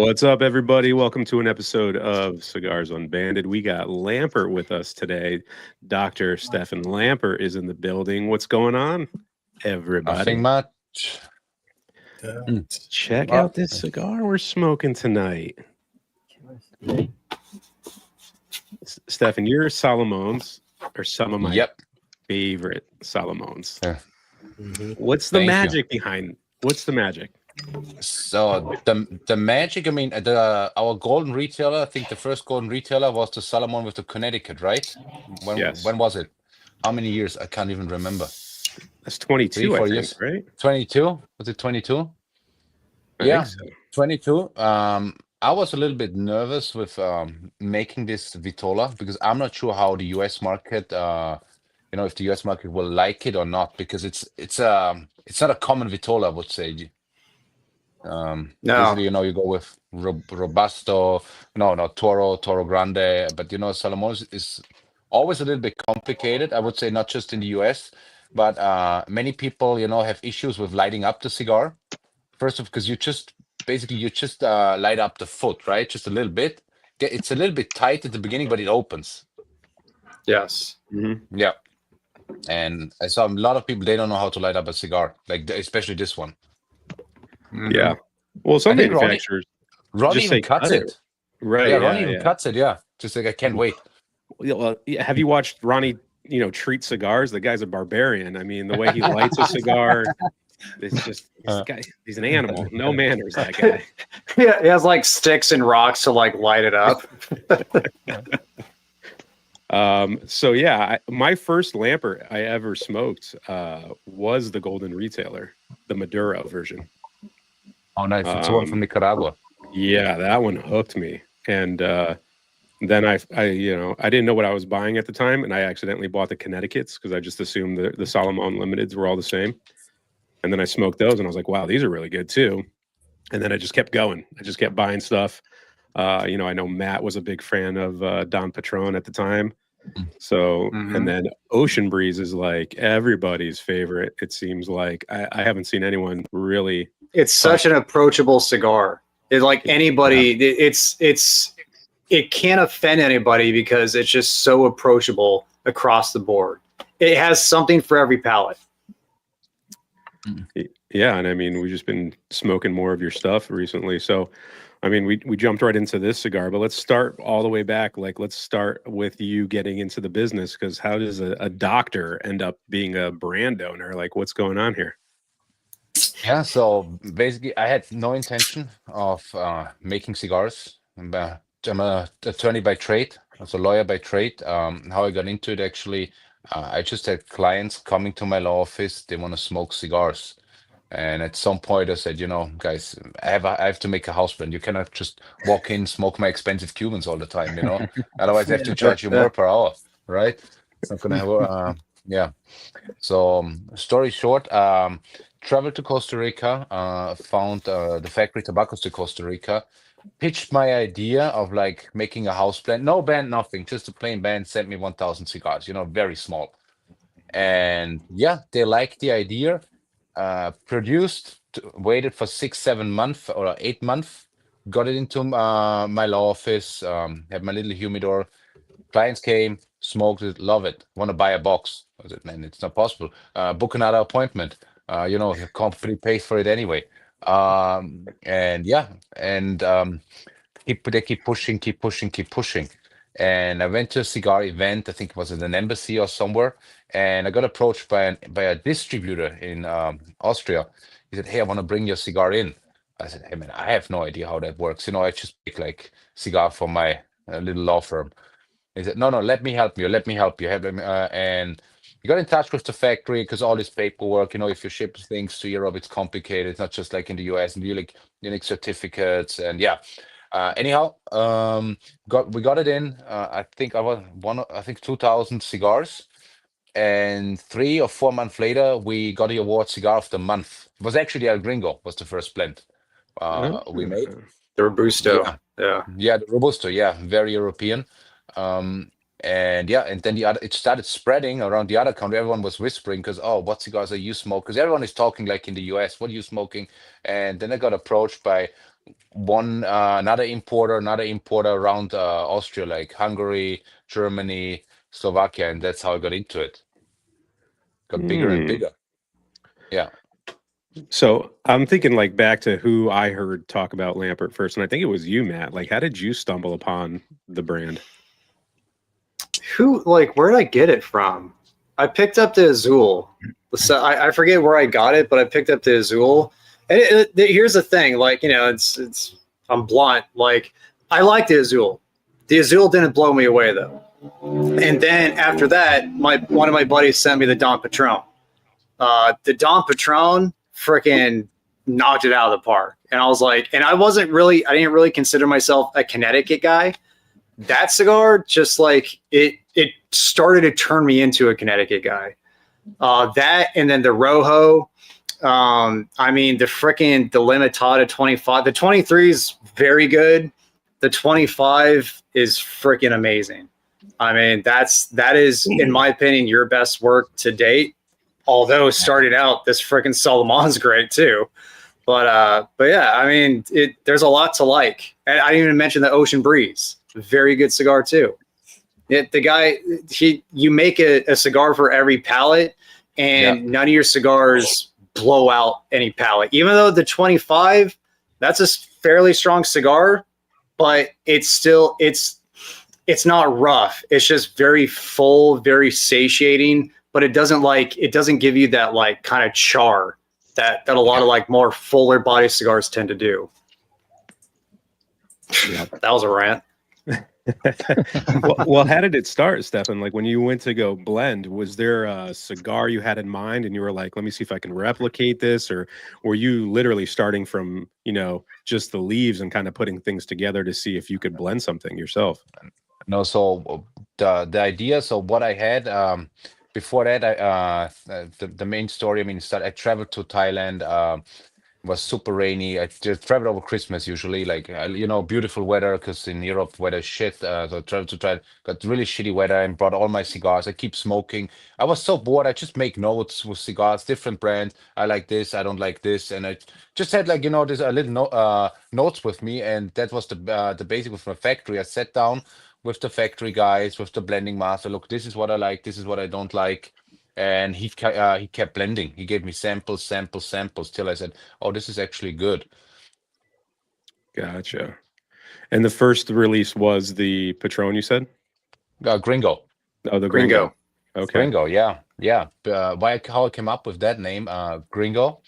What's up, everybody? Welcome to an episode of Cigars Unbanded. We got Lampert with us today. Dr. Stefan Lampert is in the building. What's going on, everybody? Nothing much. Check out this cigar we're smoking tonight. Stefan, your Salomones are some of my favorite Salomones. Yeah. What's the magic behind? What's the magic? So the magic, I mean, our golden retailer, I think the first golden retailer was the Salomon with the Connecticut, right? When was it? How many years? I can't even remember. That's 22, 3, 4 I think, years. right? 22? Was it 22? I think so. 22. I was a little bit nervous with making this Vitola because I'm not sure how the US market, if the US market will like it or not, because it's not a common Vitola, I would say. Usually, you go with Robusto, Toro Grande, but Salomon is always a little bit complicated. I would say not just in the US, but many people, have issues with lighting up the cigar. First of all, because you just light up the foot, right? Just a little bit. It's a little bit tight at the beginning, but it opens. Yes. Mm-hmm. Yeah. And I saw a lot of people, they don't know how to light up a cigar, like especially this one. Mm-hmm. Yeah. Well, some manufacturers. Ron even cuts it. Right. Yeah, Ron even cuts it. Yeah. Just like, I can't wait. Well, have you watched Ronnie, treat cigars? The guy's a barbarian. I mean, the way he lights a cigar, it's just, he's an animal. No manners, that guy. Yeah, he has like sticks and rocks to like light it up. My first Lampert I ever smoked was the Golden Retailer, the Maduro version. Oh, nice. It's one from Nicaragua. Yeah, that one hooked me. And then I didn't know what I was buying at the time, and I accidentally bought the Connecticut's because I just assumed the Salomon Limiteds were all the same. And then I smoked those, and I was like, wow, these are really good too. And then I just kept going. I just kept buying stuff. I know Matt was a big fan of Don Patron at the time. So, and then Ocean Breeze is like everybody's favorite. It seems like I haven't seen anyone really. It's such an approachable cigar. It's like anybody. Yeah. It can't offend anybody because it's just so approachable across the board. It has something for every palate. Yeah, and I mean, we've just been smoking more of your stuff recently. So, I mean, we jumped right into this cigar, but let's start all the way back. Like, let's start with you getting into the business, because how does a doctor end up being a brand owner? Like, what's going on here? Yeah, so basically, I had no intention of making cigars. I'm an attorney by trade, also a lawyer by trade. How I got into it, actually, I just had clients coming to my law office. They want to smoke cigars. And at some point I said, guys, I have to make a house brand. You cannot just walk in, smoke my expensive Cubans all the time, Otherwise I have to charge you more per hour, right? It's not gonna have, yeah. So story short, traveled to Costa Rica, found the factory Tabacos de Costa Rica, pitched my idea of like making a house blend, no band, nothing, just a plain band, sent me 1,000 cigars, very small. And yeah, they liked the idea. Produced, waited for 6-7 months or 8 months, got it into my law office, had my little humidor. Clients came, smoked it, love it, want to buy a box. I said, man, it's not possible. Book another appointment. The company pays for it anyway. They keep pushing. And I went to a cigar event, I think it was at an embassy or somewhere, and I got approached by a distributor in Austria. He said, hey, I want to bring your cigar in. I said, hey, man, I have no idea how that works. I just make like cigar for my little law firm. He said, no, let me help you. And he got in touch with the factory because all this paperwork, if you ship things to Europe, it's complicated. It's not just like in the US, and you like unique certificates and anyhow, we got it in. I think 2,000 cigars, and 3 or 4 months later, we got the award Cigar of the Month. It was actually El Gringo was the first blend we made. The Robusto, the Robusto, very European. And then it started spreading around the other country. Everyone was whispering because, what cigars are you smoking? Because everyone is talking like in the US, what are you smoking? And then I got approached by one another importer around Austria, like Hungary, Germany, Slovakia, and that's how I got into it. Got bigger and Hmm. bigger. Yeah. So I'm thinking like back to who I heard talk about Lampert first, and I think it was you, Matt. Like, how did you stumble upon the brand? Where did I get it from? I picked up the Azul. So I forget where I got it, but I picked up the Azul. And here's the thing, like, you know, it's I'm blunt. Like, I like the Azul. The Azul didn't blow me away though. And then after that, one of my buddies sent me the Dom Patron. The Dom Patron freaking knocked it out of the park. And I was like, and I didn't really consider myself a Connecticut guy. That cigar just like it started to turn me into a Connecticut guy. That and then the Rojo. I mean the Limitada 25. The 23 is very good. The 25 is freaking amazing. I mean that is in my opinion your best work to date. Although started out this freaking Solomon's great too. But yeah, I mean there's a lot to like. And I didn't even mention the Ocean Breeze. Very good cigar too. The guy, you make a cigar for every palate, and none of your cigars blow out any palate. Even though the 25, that's a fairly strong cigar, but it's not rough. It's just very full, very satiating, but it doesn't give you that like kind of char that a lot of like more fuller body cigars tend to do. That was a rant. well, how did it start, Stefan? Like when you went to go blend, was there a cigar you had in mind and you were like, let me see if I can replicate this? Or were you literally starting from, you know, just the leaves and kind of putting things together to see if you could blend something yourself? No, so the idea, so what I had before that, the main story, I mean, I traveled to Thailand. Was super rainy. I just traveled over Christmas usually, like you know, beautiful weather because in Europe weather is shit. So I traveled to try, got really shitty weather and brought all my cigars. I keep smoking. I was so bored. I just make notes with cigars, different brands. I like this. I don't like this, and I just had like you know, there's a little notes with me, and that was the basic with my factory. I sat down with the factory guys, with the blending master. Look, this is what I like. This is what I don't like. And he kept blending. He gave me samples till I said, "Oh, this is actually good." Gotcha. And the first release was the Patron, you said? Gringo. Oh, the Gringo. Okay. Gringo, yeah. How I came up with that name, Gringo.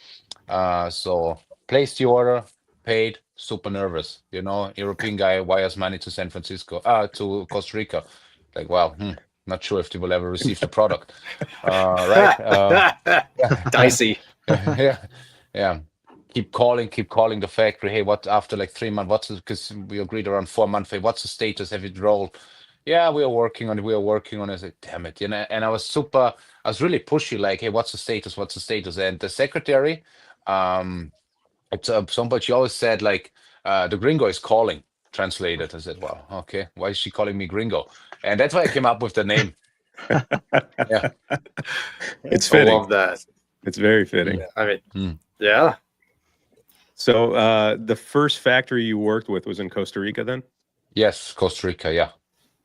So placed the order, paid, super nervous. You know, European guy wires money to San Francisco, to Costa Rica. Like, wow, not sure if they will ever receive the product. Right? Dicey. Yeah. Keep calling the factory. Hey, what after like 3 months? Because we agreed around 4 months. Hey, what's the status? Have it rolled? Yeah, we are working on it. I said, damn it, you know. And I was really pushy. Like, hey, what's the status? What's the status? And the secretary, it's somebody. She always said like, the Gringo is calling. Translated. I said, well, okay. Why is she calling me Gringo? And that's why I came up with the name. Yeah, it's fitting. I love that. It's very fitting. I mean, yeah. So the first factory you worked with was in Costa Rica then? Yes, Costa Rica, yeah.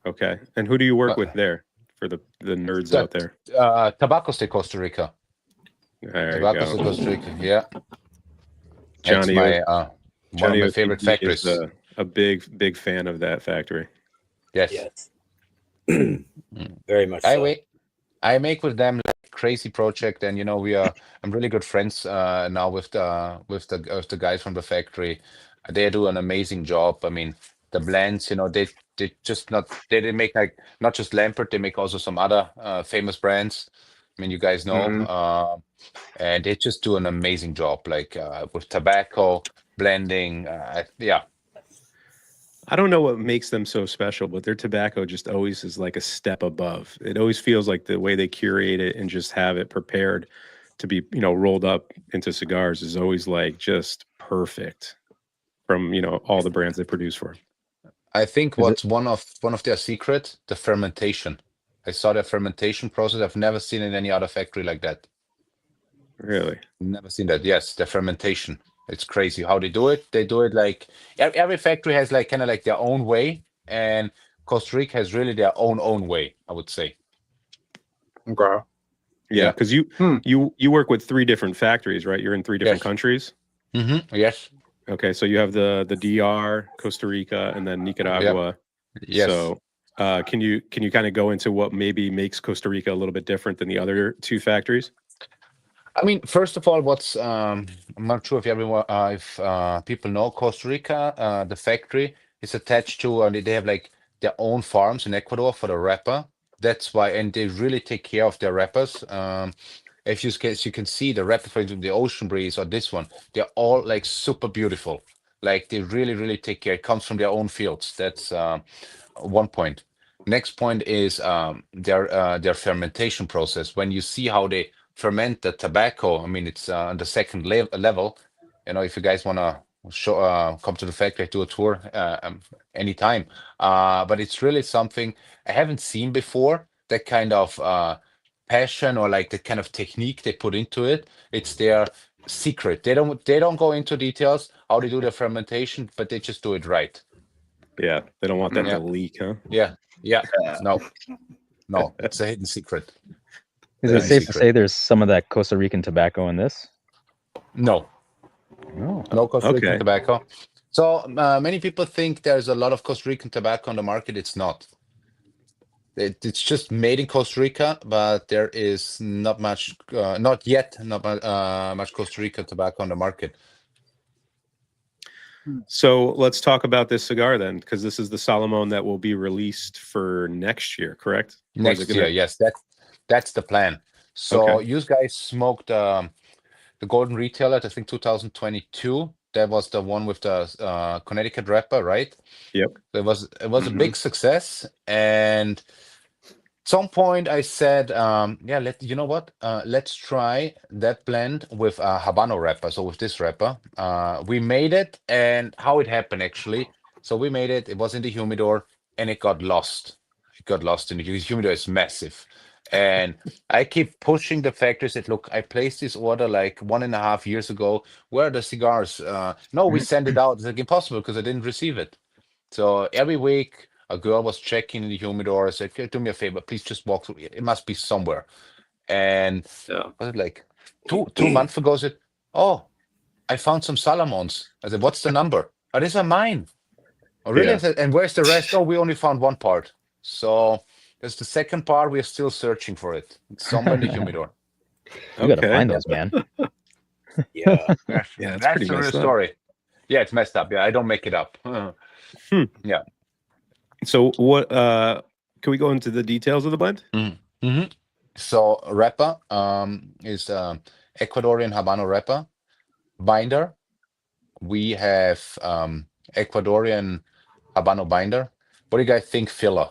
Okay. And who do you work with there for the nerds out there? Tabacos de Costa Rica. There Tabacos you de go. Costa Rica, yeah. Johnny, one of my favorite factories. Is a big fan of that factory. Yes. Very much so. I make with them like crazy project, and you know I'm really good friends now with the guys from the factory. They do an amazing job. I mean, the blends, you know, they didn't make like not just Lampert, they make also some other famous brands. I mean, you guys know, and they just do an amazing job, like with tobacco blending. Yeah. I don't know what makes them so special, but their tobacco just always is like a step above. It always feels like the way they curate it and just have it prepared to be, you know, rolled up into cigars is always like just perfect from, you know, all the brands they produce for. I think what's one of their secrets, the fermentation. I saw their fermentation process. I've never seen in any other factory like that. Really? Never seen that. Yes, the fermentation. It's crazy how they do it. They do it like every factory has like kind of like their own way, and Costa Rica has really their own way, I would say. Okay. Yeah, because you work with 3 different factories, right? You're in 3 different countries. Yes. Okay, so you have the DR, Costa Rica, and then Nicaragua. Yes. So can you kind of go into what maybe makes Costa Rica a little bit different than the other 2 factories? I mean, first of all, what's I'm not sure if everyone, if people know Costa Rica, the factory is attached to, and they have like their own farms in Ecuador for the wrapper. That's why, and they really take care of their wrappers. If you can see the wrapper, for example, the Ocean Breeze or this one, they're all like super beautiful. Like they really take care. It comes from their own fields. That's one point. Next point is their fermentation process. When you see how they ferment the tobacco, I mean, it's on the second level. If you guys want to show come to the factory, do a tour anytime. But it's really something I haven't seen before. That kind of passion or like the kind of technique they put into it. It's their secret. They don't go into details how they do their fermentation, but they just do it right. Yeah, they don't want that to leak, huh? Yeah. No, it's a hidden secret. Is it safe to say there's some of that Costa Rican tobacco in this? No. Oh. No Costa Rican tobacco. So many people think there's a lot of Costa Rican tobacco on the market. It's not. It's just made in Costa Rica, but there is not much, not much Costa Rican tobacco on the market. So let's talk about this cigar then, because this is the Salomon that will be released for next year, correct? Next year, yes. That's the plan. So you guys smoked the Golden Retailer, I think 2022. That was the one with the Connecticut wrapper, right? Yep. It was a big success, and at some point I said, you know what? Let's try that blend with a Habano wrapper. So with this wrapper, we made it, and how it happened actually. So we made it. It was in the humidor, and it got lost. It got lost in the humidor. Is massive. And I keep pushing the factory. Said, look, I placed this order like 1.5 years ago. Where are the cigars? No, we sent it out. It's like impossible because I didn't receive it. So every week a girl was checking in the humidor. I said, okay, do me a favor, please just walk through. It must be somewhere. And was it like two months ago? I said, oh, I found some Salomons. I said, what's the number? Oh, these are mine. Oh, really? I said, and where's the rest? Oh, we only found one part. So there's the second part. We're still searching for it. It's somewhere in the humidor. You gotta find those, man. Yeah. That's the real story. Yeah, it's messed up. Yeah, I don't make it up. Yeah. So what can we go into the details of the blend? So wrapper is Ecuadorian Habano wrapper. Binder, we have Ecuadorian Habano binder. What do you guys think? Filler.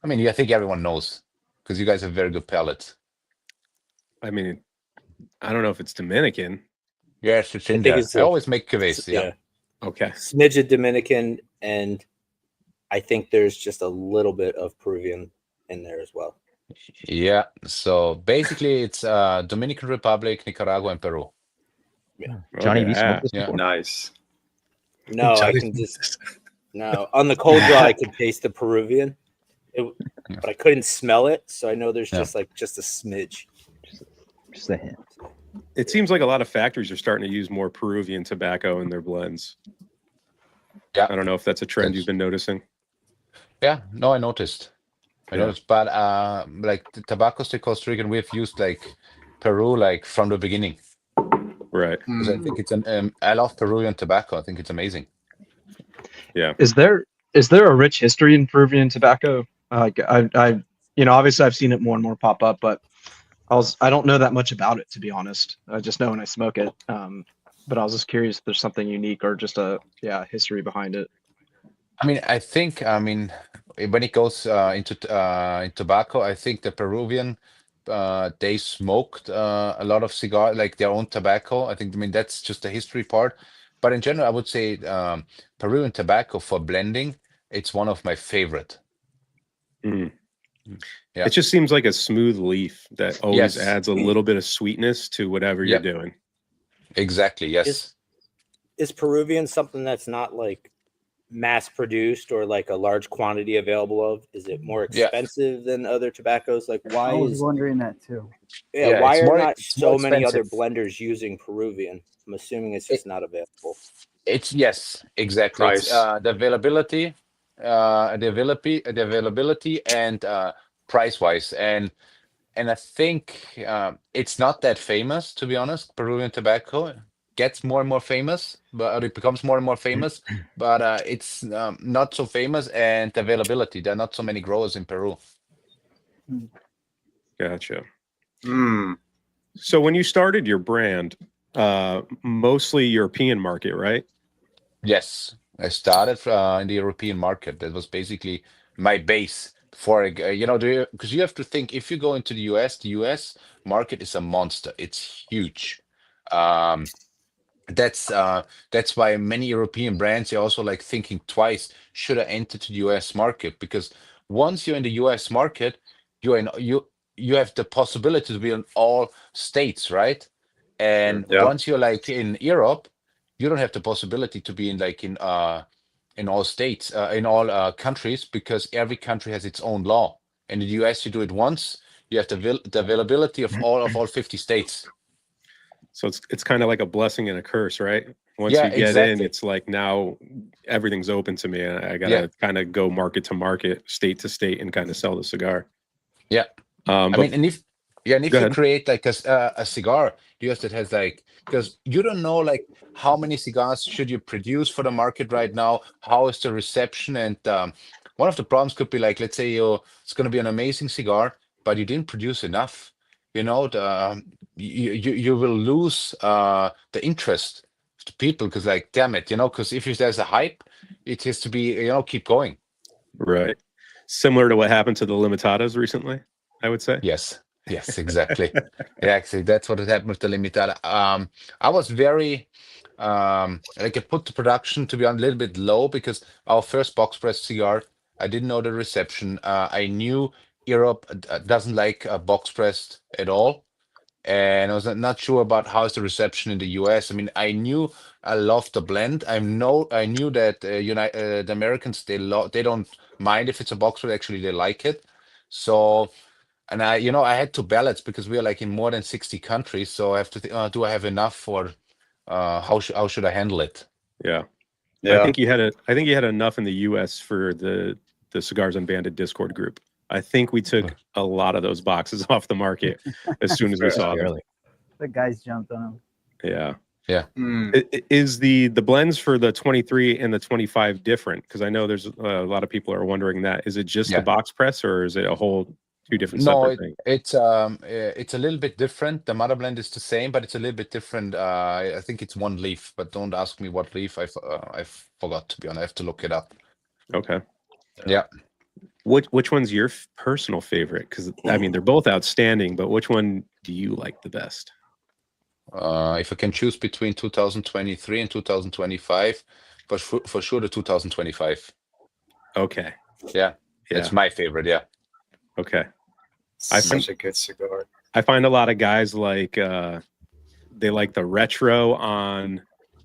I mean, I think everyone knows because you guys have very good palates. I mean, I don't know if it's Dominican. Yes, it's in there. I always make cuvées. Yeah. Okay. Smidge of Dominican, and I think there's just a little bit of Peruvian in there as well. Yeah. So basically, it's Dominican Republic, Nicaragua, and Peru. Yeah. Johnny, have you smoked this before? Nice. No, I can just on the cold draw I could taste the Peruvian, but I couldn't smell it, so I know there's just a smidge. Just a hint. It seems like a lot of factories are starting to use more Peruvian tobacco in their blends. Yeah. I don't know if that's a trend you've been noticing. Yeah, no, I noticed. But like the tobacco's to Costa Rican, we've used like Peru like from the beginning. Right. Because I think it's I love Peruvian tobacco. I think it's amazing. Yeah. Is there a rich history in Peruvian tobacco? Like I obviously I've seen it more and more pop up, but I don't know that much about it, to be honest. I just know when I smoke it. But I was just curious if there's something unique or just a history behind it. I mean, when it goes into tobacco, I think the Peruvian they smoked a lot of cigar, like their own tobacco. I mean that's just the history part. But in general, I would say Peruvian tobacco for blending, it's one of my favorite. Mm. Yeah. It just seems like a smooth leaf that always adds a little bit of sweetness to whatever you're doing. Exactly. Yes. Is Peruvian something that's not like mass produced or like a large quantity available of? Is it more Yeah. expensive than other tobaccos? Like I was wondering that too. why are not it's more so many other expensive. blenders using Peruvian? I'm assuming it's just not available. It's yes, exactly. It's Price. the availability, the availability, and price wise, and I think it's not that famous, to be honest. Peruvian tobacco gets more and more famous, but it becomes more and more famous, but it's not so famous, and the availability. There are not so many growers in Peru. Gotcha. Mm. So when you started your brand, mostly European market, right? Yes, I started in the European market. That was basically my base for because you have to think if you go into the US market is a monster. It's huge. Um, that's why many European brands are also like thinking twice, should I enter to the US market? Because once you're in the US market, you have the possibility to be in all states, right? And Yeah. once you're like in Europe, you don't have the possibility to be in all states, in all countries, because every country has its own law. In the US, you do it once, you have the availability of all 50 states. So it's kind of like a blessing and a curse, right? Once Yeah, you get in, exactly. it's like now everything's open to me. And I gotta Yeah. kind of go market to market, state to state, and kind of sell the cigar. Yeah. I But mean, and if Go you ahead. create like a cigar, yes, that has like, because you don't know like how many cigars should you produce for the market right now, how is the reception, and one of the problems could be like, let's say it's going to be an amazing cigar, but you didn't produce enough. You will lose the interest of the people because like, damn it, because if there's a hype, it has to be keep going. Right. Similar to what happened to the limitadas recently, I would say. Yes, exactly. Yeah, actually, that's what had happened with the Limitada. I was very like I put the production to be on a little bit low because our first box press cigar, I didn't know the reception. I knew Europe doesn't like box pressed at all, and I was not sure about how's the reception in the US. I mean, I loved the blend. I knew that the Americans they don't mind if it's a box press. Actually, they like it. So. And I had to balance because we are like in more than 60 countries. So I have to think, do I have enough for how should I handle it? Yeah. Yeah. I think you had enough in the US for the Cigars Unbanded Discord group. I think we took a lot of those boxes off the market as soon as we saw them. The guys jumped on them. Yeah. Yeah. Is the blends for the 23 and the 25 different? Because I know there's a lot of people are wondering that. Is it just the box press or is it a whole two different separate things? It's a little bit different. The mother blend is the same, but it's a little bit different. I think it's one leaf, but don't ask me what leaf. I forgot, to be honest. I have to look it up. Okay. Yeah. Which one's your personal favorite? Because I mean, they're both outstanding, but which one do you like the best? If I can choose between 2023 and 2025, but for sure the 2025. Okay. Yeah. It's my favorite. Yeah. Okay. Such a good cigar. I find a lot of guys like they like the retro on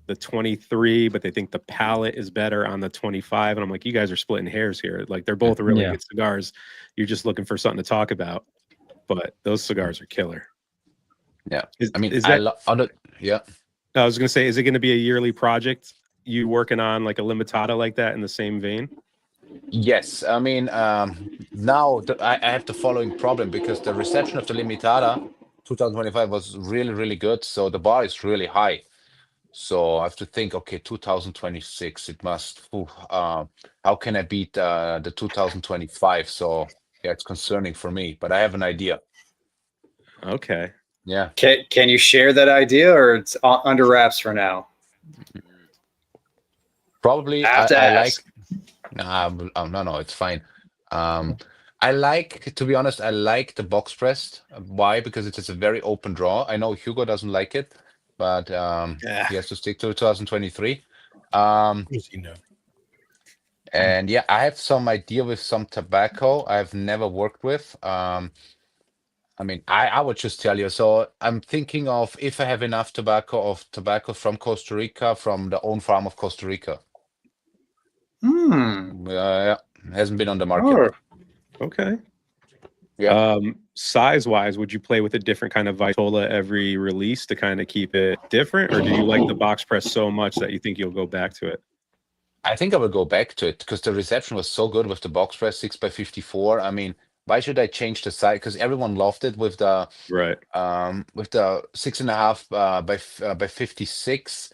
the 23, but they think the palette is better on the 25. And I'm like, you guys are splitting hairs here. Like they're both really good cigars. You're just looking for something to talk about. But those cigars are killer. Yeah. I was gonna say, is it gonna be a yearly project? You working on like a limitada like that in the same vein? Yes, I mean, now I have the following problem because the reception of the Limitada 2025 was really, really good. So the bar is really high. So I have to think, okay, 2026, it must, how can I beat the 2025? So yeah, it's concerning for me, but I have an idea. Okay. Yeah. Can you share that idea or it's under wraps for now? Probably I like. No, it's fine. I like, to be honest, I like the box pressed. Why? Because it's a very open draw. I know Hugo doesn't like it, but he has to stick to 2023. And yeah, I have some idea with some tobacco I've never worked with. I mean, I would just tell you. So I'm thinking of if I have enough tobacco from Costa Rica, from the own farm of Costa Rica. Yeah, hasn't been on the market. Oh. Okay. Yeah. Size-wise, would you play with a different kind of Vitola every release to kind of keep it different, or do you like the box press so much that you think you'll go back to it? I think I will go back to it because the reception was so good with the box press 6x54. I mean, why should I change the size? Because everyone loved it with the Right. with the 6.5 by 56.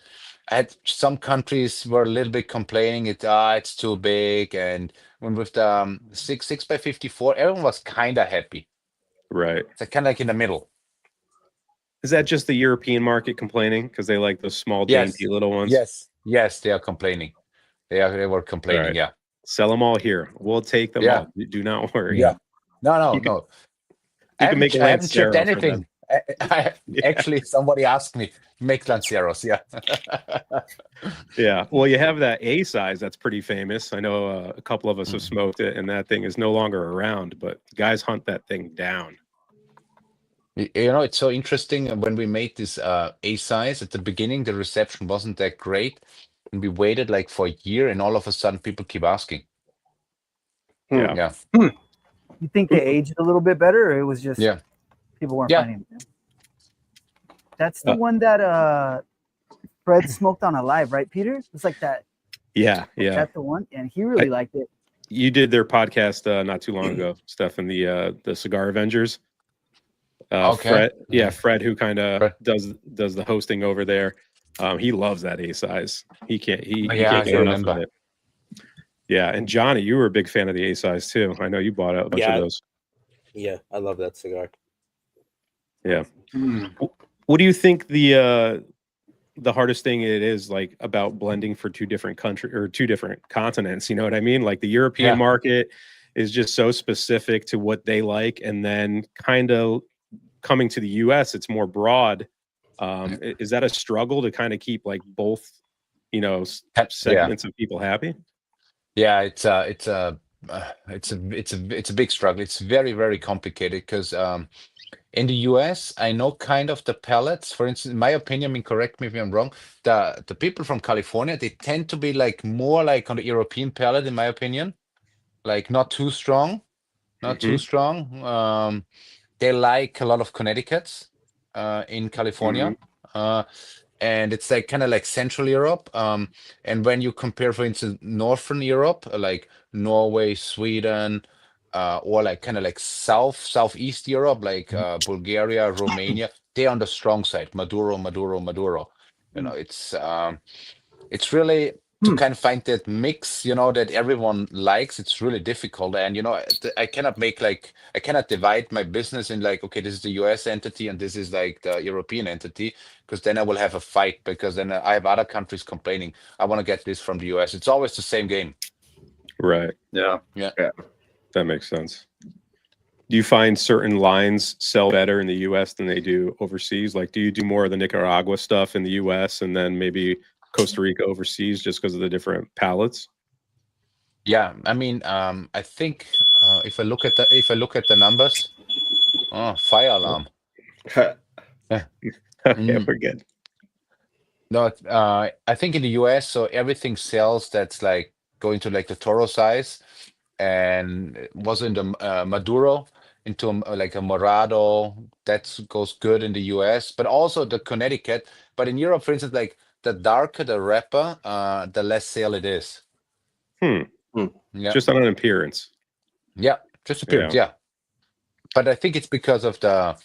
I had some countries were a little bit complaining it's too big, and when with the 6x54, everyone was kind of happy. Right. It's kind of like in the middle. Is that just the European market complaining because they like those small, dainty little ones? Yes, they are complaining. They were complaining. Right. Yeah, sell them all here. We'll take them all. Do not worry. Yeah. No. You can make a I haven't shipped Lancero for anything. Actually, somebody asked me, make Lanceros. Yeah. Yeah. Well, you have that A size that's pretty famous. I know a couple of us have smoked it, and that thing is no longer around, but guys hunt that thing down. You know, it's so interesting. When we made this A size at the beginning, the reception wasn't that great. And we waited like for a year, and all of a sudden people keep asking. Yeah. You think they aged a little bit better, or it was just people weren't finding it? That's the one that Fred smoked on a live, right, Peter? It's like that. Yeah. That's the one, and he really liked it. You did their podcast not too long ago, Stefan, the Cigar Avengers. Okay. Fred, who kind of does the hosting over there. He loves that A size. He can't get enough of it. Yeah, and Johnny, you were a big fan of the A size too. I know you bought a bunch of those. Yeah, I love that cigar. Yeah. What do you think the hardest thing it is like about blending for two different countries or two different continents? You know what I mean? Like the European market is just so specific to what they like, and then kind of coming to the US, it's more broad. Is that a struggle to kind of keep like both, segments of people happy? Yeah, it's a big struggle. It's very, very complicated because in the US, I know kind of the palates. For instance, in my opinion, I mean, correct me if I'm wrong, the people from California, they tend to be like more like on the European palate, in my opinion, like not too strong. They like a lot of Connecticut's in California. And it's like kind of like Central Europe. And when you compare, for instance, Northern Europe, like Norway, Sweden, or like kind of like Southeast Europe, like Bulgaria, Romania, they're on the strong side. Maduro. You know, it's really to kind of find that mix, that everyone likes. It's really difficult. And, I cannot divide my business in like, okay, this is the US entity and this is like the European entity, because then I will have a fight, because then I have other countries complaining, I want to get this from the US. It's always the same game. Right. Yeah. That makes sense. Do you find certain lines sell better in the US than they do overseas? Like, do you do more of the Nicaragua stuff in the US and then maybe Costa Rica overseas just because of the different palettes? Yeah, I mean, I think if I look at the numbers, fire alarm. Okay, we're good. No, I think in the US, so everything sells that's like going to like the Toro size, and it was in the Maduro into like a Morado that goes good in the US, but also the Connecticut. But in Europe, for instance, like the darker the wrapper, the less sale it is. Yeah. Just on an appearance. Yeah, just appearance. Yeah. But I think it's because of the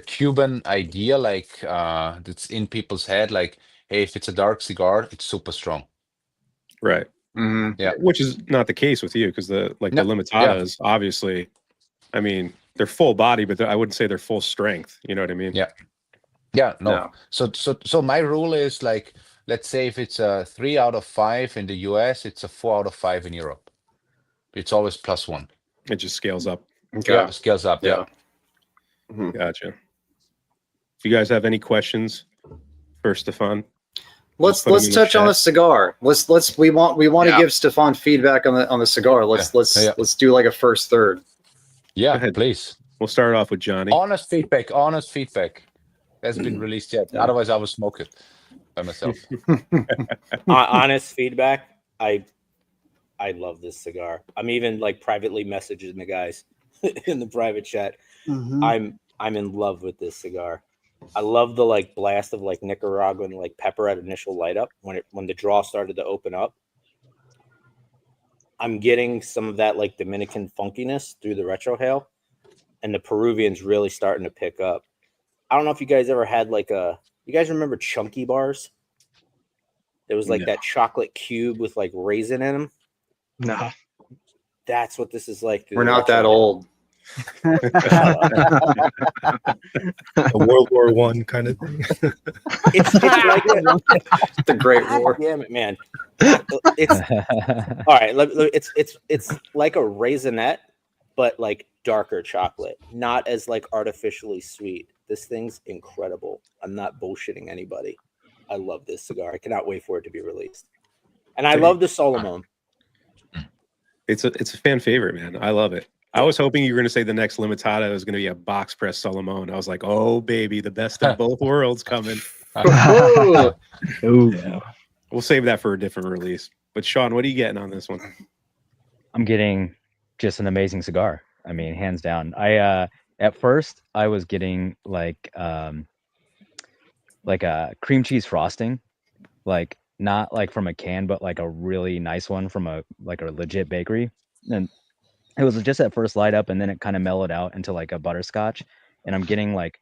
Cuban idea, like that's in people's head, like, hey, if it's a dark cigar, it's super strong. Right. Yeah. Which is not the case with you, because the Limitadas, obviously, I mean, they're full body, but I wouldn't say they're full strength. You know what I mean? Yeah. Yeah. No. So my rule is like, let's say if it's a 3 out of 5 in the US, it's a 4 out of 5 in Europe. It's always +1. It just scales up. Okay. Yeah, scales up. Yeah. Gotcha. If you guys have any questions for Stefan, let's touch on the cigar. We want to give Stefan feedback on the cigar. Let's do like a first third. Yeah, please. We'll start off with Johnny. Honest feedback. Hasn't been released yet. Otherwise, I will smoke it by myself. Honest feedback. I love this cigar. I'm even like privately messaging the guys in the private chat. I'm in love with this cigar. I love the like blast of like Nicaraguan like pepper at initial light up when the draw started to open up. I'm getting some of that like Dominican funkiness through the retrohale, and the Peruvian's really starting to pick up. I don't know if you guys ever had like you guys remember Chunky bars? There was like that chocolate cube with like raisin in them. No. That's what this is like. We're not that old. A World War I kind of thing. It's like The Great War. Damn it, man! It's all right. It's like a raisinette, but like darker chocolate, not as like artificially sweet. This thing's incredible. I'm not bullshitting anybody. I love this cigar. I cannot wait for it to be released. And I love the Solomon. It's a fan favorite, man. I love it. I was hoping you were going to say the next Limitada was going to be a box press Solomon. I was like, oh baby, the best of both worlds coming. Ooh. Yeah. We'll save that for a different release. But Sean, what are you getting on this one? I'm getting just an amazing cigar. I mean, hands down. I at first I was getting like a cream cheese frosting, like not like from a can, but like a really nice one from a legit bakery. And it was just at first light up, and then it kind of mellowed out into like a butterscotch. And I'm getting like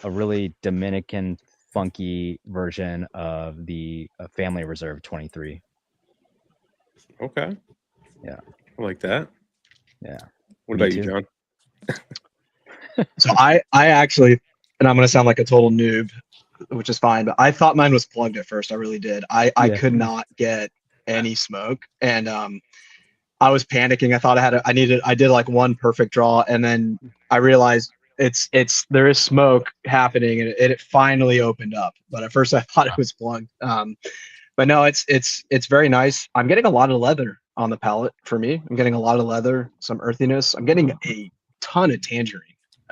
a really Dominican funky version of the Family Reserve 23. Okay. Yeah. I like that. Yeah. What Me about you, too. John? So I actually, and I'm going to sound like a total noob, which is fine, but I thought mine was plugged at first. I really did. I could not get any smoke. And I was panicking. I thought I did like one perfect draw, and then I realized there is smoke happening, and it finally opened up. But at first I thought it was plugged. But no, it's very nice. I'm getting a lot of leather on the palate for me. I'm getting a lot of leather, some earthiness. I'm getting a ton of tangerine.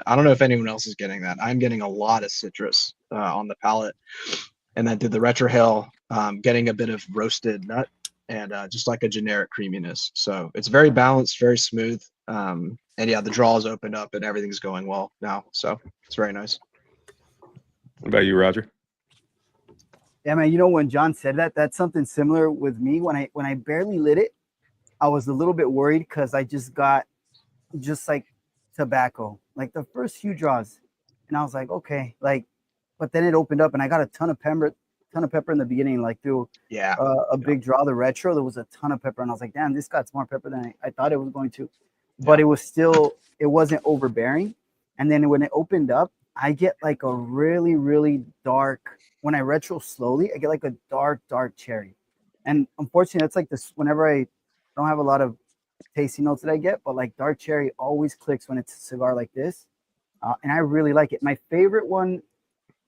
I don't know if anyone else is getting that. I'm getting a lot of citrus on the palate, and then through the retrohale, getting a bit of roasted nut and just like a generic creaminess. So it's very balanced, very smooth. And yeah, the draw is opened up and everything's going well now. So it's very nice. What about you, Roger? Yeah, man. You know, when John said that, that's something similar with me. When I barely lit it, I was a little bit worried because I just got just like tobacco, like the first few draws, and I was like, okay, like, but then it opened up and I got a ton of pepper in the beginning, like through a big draw, the retro, there was a ton of pepper, and I was like, damn, this got more pepper than I thought it was going to, but it wasn't overbearing. And then when it opened up, I get like a really, really dark, when I retro slowly, I get like a dark cherry. And unfortunately, that's like this, whenever I don't have a lot of tasty notes that I get, but like dark cherry always clicks when it's a cigar like this. And I really like it. My favorite one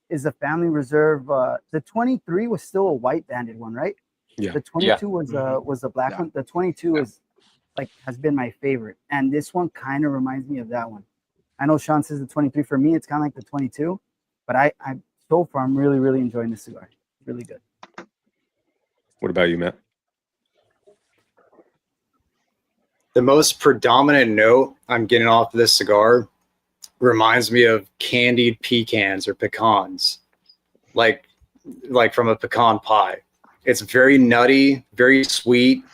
is the Family Reserve. The 23 was still a white banded one, right? Yeah. The 22 was a black one. The 22 is like has been my favorite, and this one kind of reminds me of that one. I know Sean says the 23. For me, it's kind of like the 22, but I so far I'm really, really enjoying this cigar. Really good. What about you, Matt? The most predominant note I'm getting off of this cigar reminds me of candied pecans or pecans, like from a pecan pie. It's very nutty, very sweet.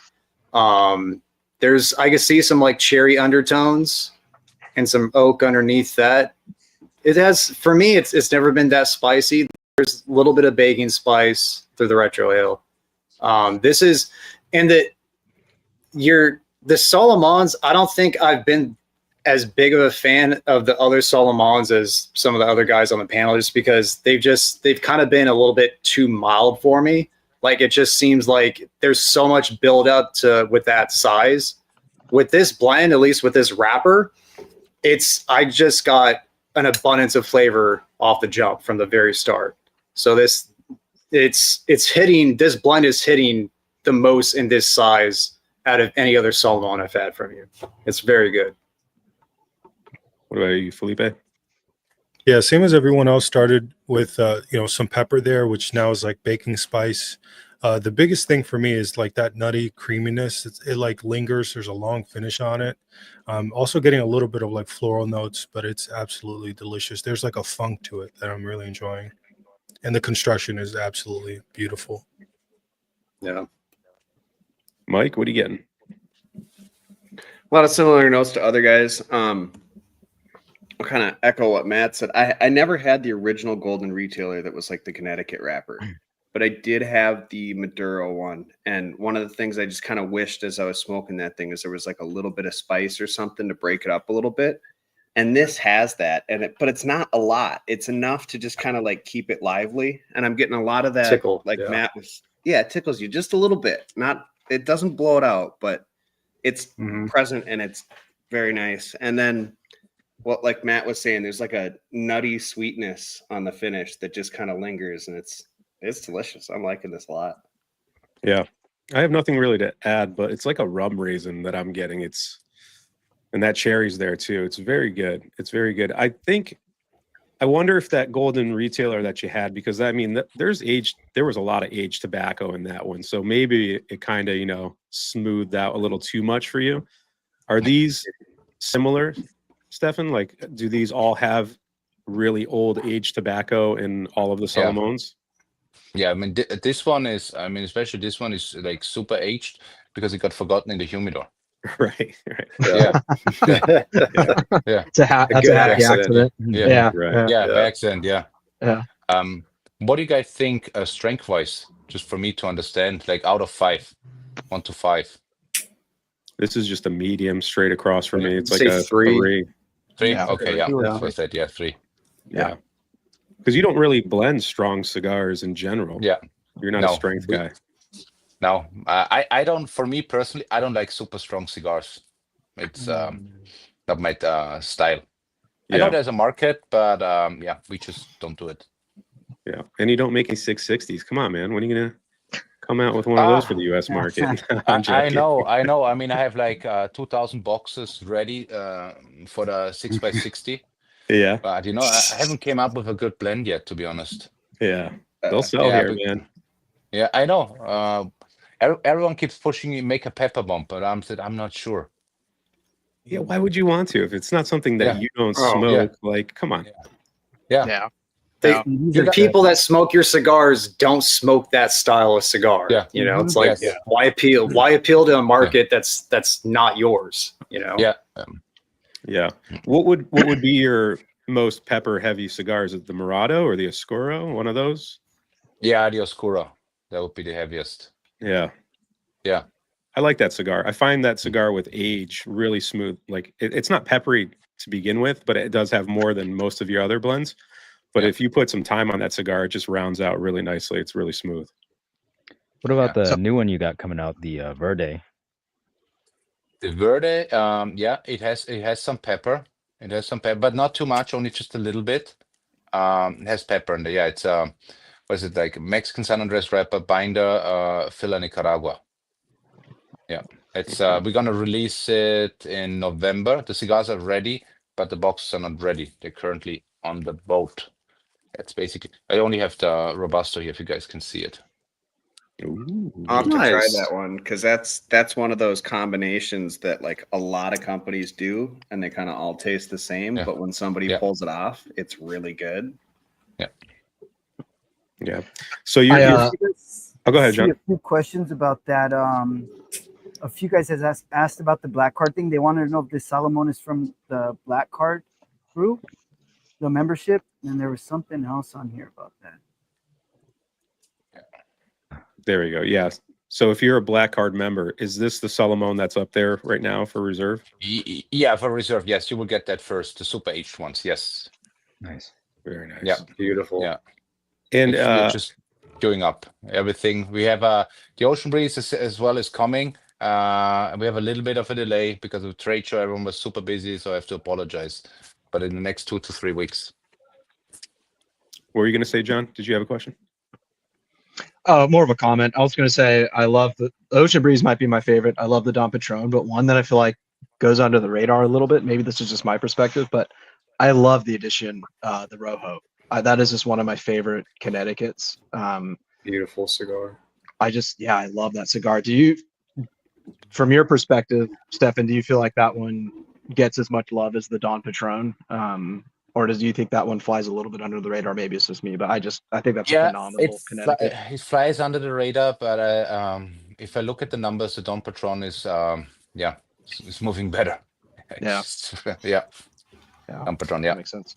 I can see some like cherry undertones and some oak underneath that. It has, for me, it's never been that spicy. There's a little bit of baking spice through the retrohale. This is, and the Solomons, I don't think I've been as big of a fan of the other Solomons as some of the other guys on the panel, just because they've kind of been a little bit too mild for me. Like, it just seems like there's so much build up with that size. With this blend, at least with this wrapper, I just got an abundance of flavor off the jump from the very start. So this blend is hitting the most in this size out of any other Solomon I've had from you. It's very good. What about you, Felipe? Yeah, same as everyone else. Started with some pepper there, which now is like baking spice. The biggest thing for me is like that nutty creaminess. It like lingers. There's a long finish on it. Also getting a little bit of like floral notes, but it's absolutely delicious. There's like a funk to it that I'm really enjoying, and the construction is absolutely beautiful. Yeah. Mike, what are you getting? A lot of similar notes to other guys. I'll kind of echo what Matt said. I never had the original Golden Retailer that was like the Connecticut wrapper, but I did have the Maduro one. And one of the things I just kind of wished as I was smoking that thing is there was like a little bit of spice or something to break it up a little bit. And this has that, but it's not a lot. It's enough to just kind of like keep it lively. And I'm getting a lot of that. Tickle, like yeah. Matt was, it tickles you just a little bit. It doesn't blow it out, but it's present and it's very nice. And then what, like Matt was saying, there's like a nutty sweetness on the finish that just kind of lingers, and it's delicious. I'm liking this a lot. Yeah, I have nothing really to add, but it's like a rum raisin that I'm getting. And that cherry's there too. It's very good. It's very good. I wonder if that Golden Retailer that you had, because I mean, there was a lot of aged tobacco in that one. So maybe it kind of, smoothed out a little too much for you. Are these similar, Stefan? Like, do these all have really old aged tobacco in all of the Solomons? Yeah, I mean, this one is, especially this one is like super aged because it got forgotten in the humidor. Right. Yeah. Yeah. It's a happy accident. Yeah. Right. Yeah, by accident. Yeah. Yeah. What do you guys think strength wise, just for me to understand, like out of 5, 1 to 5? This is just a medium straight across for me. It's like Say a 3. 3? Yeah. Okay, yeah. That's what I said. Yeah, 3. Yeah. Because you don't really blend strong cigars in general. Yeah. You're not a strength guy. No, I don't. For me personally, I don't like super strong cigars. It's not my style. I know there's a market, but we just don't do it. Yeah, and you don't make any 660s. Come on, man. When are you gonna come out with one of those for the U.S. market? I know. I mean, I have like 2,000 boxes ready for the 6x60. Yeah, but I haven't came up with a good blend yet, to be honest. Yeah, they'll sell here, man. Yeah, I know. Everyone keeps pushing me make a pepper bomb, but I'm not sure. Yeah, why would you want to if it's not something that you don't smoke? Yeah. Like, come on. Yeah. The people that smoke your cigars don't smoke that style of cigar. Yeah. It's like why appeal to a market that's not yours, Yeah. Yeah. What would be your most pepper heavy cigars? Is it the Murado or the Oscuro? One of those? Yeah, the Oscuro. That would be the heaviest. Yeah. Yeah. I like that cigar. I find that cigar with age really smooth. Like it's not peppery to begin with, but it does have more than most of your other blends. But if you put some time on that cigar, it just rounds out really nicely. It's really smooth. What about the new one you got coming out, the Verde? The Verde, it has some pepper. It has some pepper, but not too much, only just a little bit. It has pepper in there. Yeah, it's what is it, like Mexican San Andres wrapper, binder, filler Nicaragua. Yeah, it's we're gonna release it in November. The cigars are ready, but the boxes are not ready. They're currently on the boat. It's basically, I only have the Robusto here if you guys can see it. Ooh, I'll have to try Nice. that one because that's one of those combinations that like a lot of companies do, and they kind of all taste the same. Yeah. But when somebody pulls it off, it's really good. Yeah. So you're oh, go ahead, John. A few questions about that. A few guys has asked about the black card thing. They wanted to know if this Salomon is from the black card group, the membership, and there was something else on here about that. There we go. Yeah. So if you're a black card member, is this the Salomon that's up there right now for reserve? Yeah, for reserve, yes, you will get that first, the super aged ones. Yes. Nice. Very nice. Yeah. Beautiful. Yeah. And We're just queuing up everything. We have the Ocean Breeze as well is coming. We have a little bit of a delay because of the trade show. Everyone was super busy, so I have to apologize. But in the next 2 to 3 weeks. what were you going to say, John? Did you have a question? More of a comment. I was going to say I love the Ocean Breeze might be my favorite. I love the Dom Patron, but one that I feel like goes under the radar a little bit. Maybe this is just my perspective, but I love the addition, the Rojo. That is just one of my favorite Connecticut's. Beautiful cigar. I love that cigar. Do you, from your perspective, Stefan, do you feel like that one gets as much love as the Don Patron? Or do you think that one flies a little bit under the radar? Maybe it's just me, but I think that's a phenomenal Connecticut. It flies under the radar, but if I look at the numbers, the Don Patron is it's moving better. Yeah. Yeah. Don Patron, That makes sense.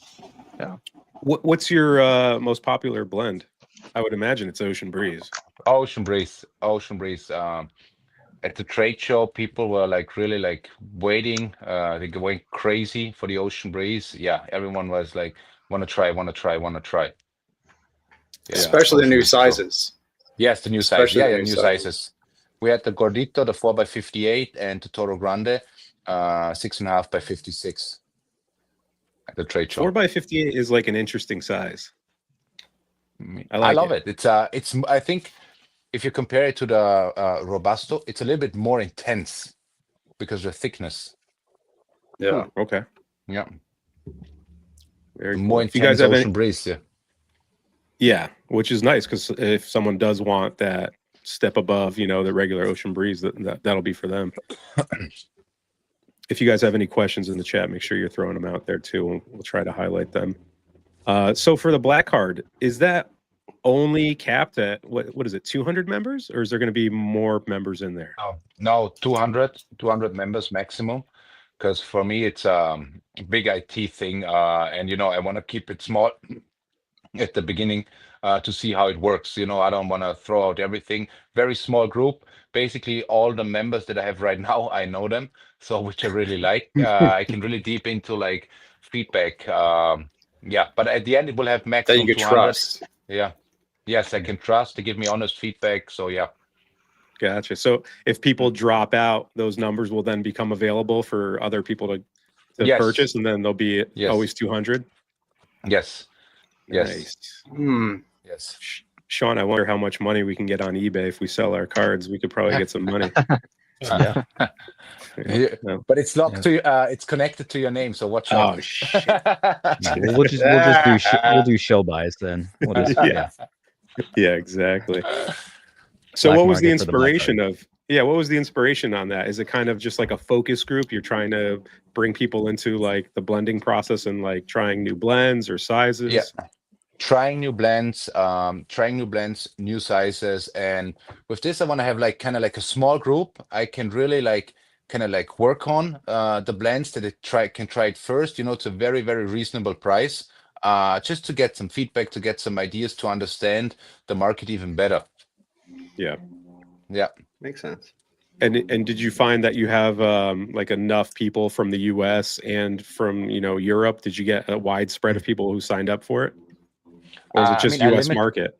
Yeah. What's your most popular blend? I would imagine it's Ocean Breeze. Ocean Breeze. At the trade show, people were like really like waiting. They went crazy for the Ocean Breeze. Yeah, everyone was like, want to try. Yeah, Especially the Ocean new Breeze. sizes. Yes, the new size. Especially Yeah, the yeah, new new sizes. sizes. We had the Gordito, the 4x58, and the Toro Grande, 6.5 by 56 at the trade show. 4x58 is like an interesting size. I love it. It's I think if you compare it to the Robusto, it's a little bit more intense because of the thickness. Yeah. Okay. Yeah. Very More cool. intense If you guys have Ocean any, Breeze. Yeah. yeah, which is nice because if someone does want that step above, the regular Ocean Breeze, that'll be for them. If you guys have any questions in the chat, make sure you're throwing them out there too. We'll try to highlight them. So for the black card, is that only capped at what is it, 200 members, or is there going to be more members in there? No, 200 members maximum. Because for me, it's a big IT thing, and I want to keep it small at the beginning to see how it works. I don't want to throw out everything. Very small group. Basically, all the members that I have right now, I know them, so which I really like. I can really deep into like feedback. Yeah, but at the end, it will have That maximum you could 200. trust. Yeah. Yes, I can trust to give me honest feedback. So yeah. Gotcha. So if people drop out, those numbers will then become available for other people to Yes. purchase, and then they'll be Yes. always 200. Yes. Yes. Nice. Yes. Sean, I wonder how much money we can get on eBay if we sell our cards. We could probably get some money. Yeah. Yeah, No. but it's locked to it's connected to your name, so watch out. Oh shit. No, we'll just do we'll do show buys then. We'll just, Yeah. Yeah, exactly. So Black what was the market for the black inspiration of, what was the inspiration on that? Is it kind of just like a focus group? You're trying to bring people into like the blending process and like trying new blends or sizes? Yeah. Trying new blends, new sizes, and with this I want to have like kind of like a small group. I can really like kind of like work on the blends that can try it first. It's a very, very reasonable price. Just to get some feedback, to get some ideas, to understand the market even better. Yeah. Yeah. Makes sense. And did you find that you have like enough people from the US and from Europe? Did you get a wide spread of people who signed up for it? Or is it just US market?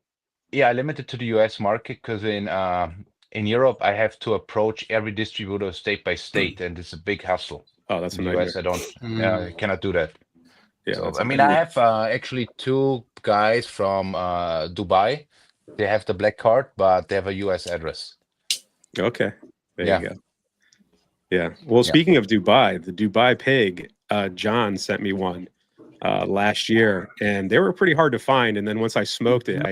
Yeah, I limited to the US market because in Europe I have to approach every distributor state by state, and it's a big hassle. Oh, that's In a the US, nightmare. I cannot do that. Yeah, So that's a I nightmare. have actually two guys from Dubai. They have the black card, but they have a US address. Okay. There Yeah. you go. Yeah. Well, speaking of Dubai, the Dubai pig, John sent me one last year, and they were pretty hard to find. And then once I smoked it,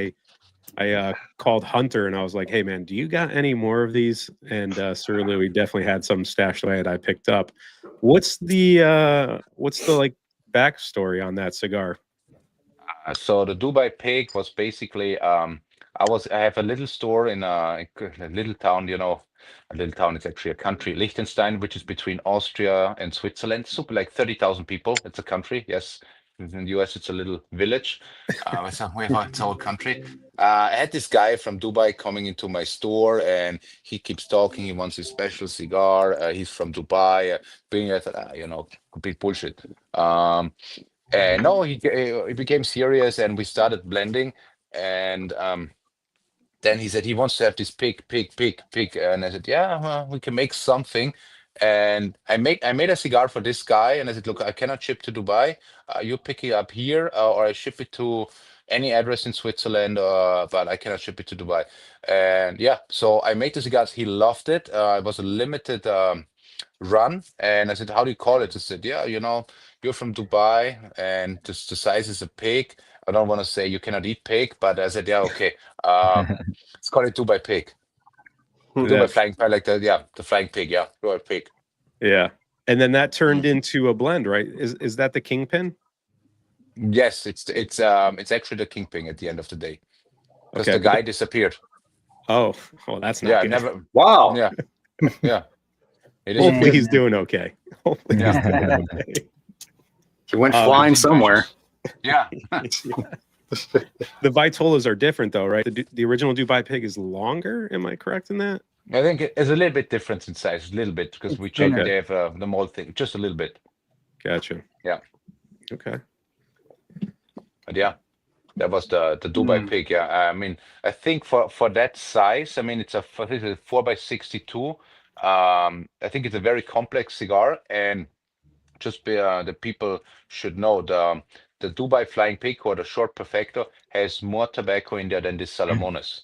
I called Hunter and I was like, "Hey man, do you got any more of these?" And Sir Louis definitely had some stashed away that I picked up. What's the like backstory on that cigar? So the Dubai pig was basically I have a little store in a little town, a little town. It's actually a country, Liechtenstein, which is between Austria and Switzerland. Super like 30,000 people. It's a country. Yes. In the US, it's a little village. It's a whole country. I had this guy from Dubai coming into my store, and he keeps talking. He wants his special cigar. He's from Dubai. Being, I thought, complete bullshit. And no, he became serious, and we started blending. And then he said he wants to have this pig. And I said, yeah, well, we can make something. And I made a cigar for this guy, and I said, look, I cannot ship to Dubai. You pick it up here, or I ship it to any address in Switzerland, but I cannot ship it to Dubai. And yeah, so I made the cigars. He loved it. It was a limited run, and I said, "How do you call it?" He said, "Yeah, you're from Dubai, and the size is a pig. I don't want to say you cannot eat pig, but I said, yeah, okay. Let's call it Dubai pig. Dubai That's- flying pig, like the flying pig. Yeah, Dubai pig. yeah. And then that turned into a blend, right? Is that the Kingpin? Yes, it's actually the kingpin at the end of the day, because Okay, the but guy disappeared. oh, that's not Yeah, good. never. Wow. Yeah, yeah. It Hopefully is. he's doing okay. Hopefully he's doing okay. He went flying somewhere. Yeah. The Vitolas are different though, right? The original Dubai pig is longer. Am I correct in that? I think it's a little bit different in size, a little bit, because we changed. Okay. They have the mold thing, just a little bit. Gotcha. Yeah. Okay. But yeah, that was the Dubai pig. Yeah, I mean, I think for that size, I mean, it's a 4x62. I think it's a very complex cigar, and just the people should know the Dubai Flying Pig, or the short perfecto, has more tobacco in there than this Salamones.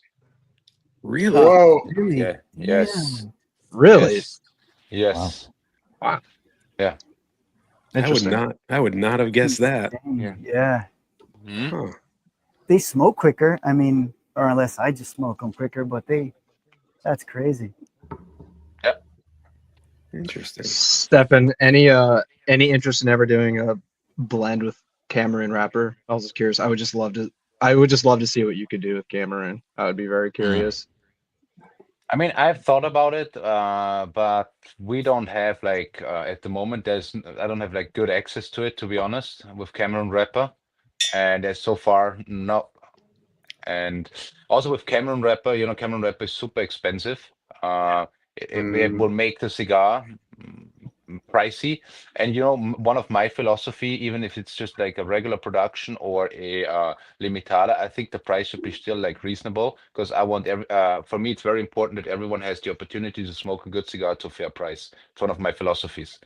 Really? Whoa. Really? Yeah. Yes. Really? Yes. Yes. Wow. Yeah. Interesting. I would not have guessed that. Yeah. Mhm. Huh. They smoke quicker. I mean, or unless I just smoke them quicker, but that's crazy. Interesting. Stefan, any interest in ever doing a blend with Cameroon wrapper? I was just curious. I would just love to see what you could do with Cameroon. I would be very curious. I mean, I've thought about it, but we don't have at the moment. I don't have good access to it, to be honest, with Cameron Wrapper, and there's so far no. And also with Cameron Wrapper, Cameron Wrapper is super expensive. It will make the cigar pricey. And one of my philosophy, even if it's just like a regular production or a limitada, I think the price should be still reasonable, because I want for me it's very important that everyone has the opportunity to smoke a good cigar to a fair price. It's one of my philosophies.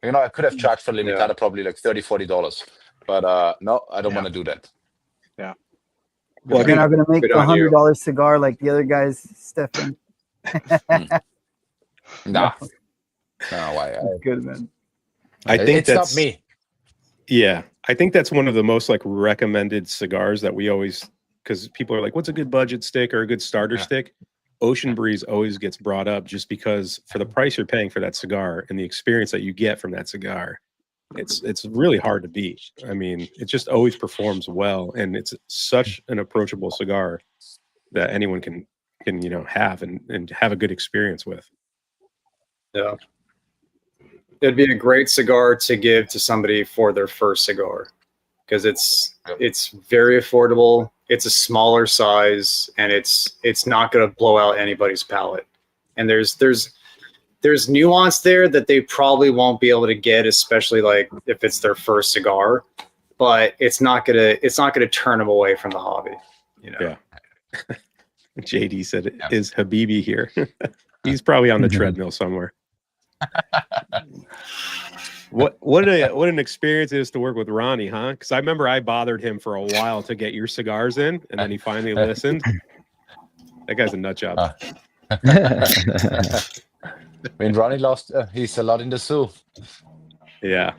I could have charged for limitada probably $30-$40, but no, I don't want to do that. Yeah. Well, I You're think not gonna make good the on you. $100 cigar like the other guys, Stefan. Nah. No, I Good man. I think it's not me. Yeah, I think that's one of the most recommended cigars that we always, because people are like, "What's a good budget stick or a good starter stick?" Ocean Breeze always gets brought up just because for the price you're paying for that cigar and the experience that you get from that cigar, it's really hard to beat. I mean, it just always performs well, and it's such an approachable cigar that anyone can have and have a good experience with. Yeah. It'd be a great cigar to give to somebody for their first cigar, because it's very affordable. It's a smaller size, and it's not going to blow out anybody's palate. And there's nuance there that they probably won't be able to get, especially if it's their first cigar. But it's not gonna turn them away from the hobby. Yeah. JD said, "Is Habibi here?" He's probably on the treadmill somewhere. What an experience it is to work with Ronnie, huh? Because I remember I bothered him for a while to get your cigars in, and then he finally listened. That guy's a nut job. When Ronnie lost, he's a lot in the zoo. Yeah,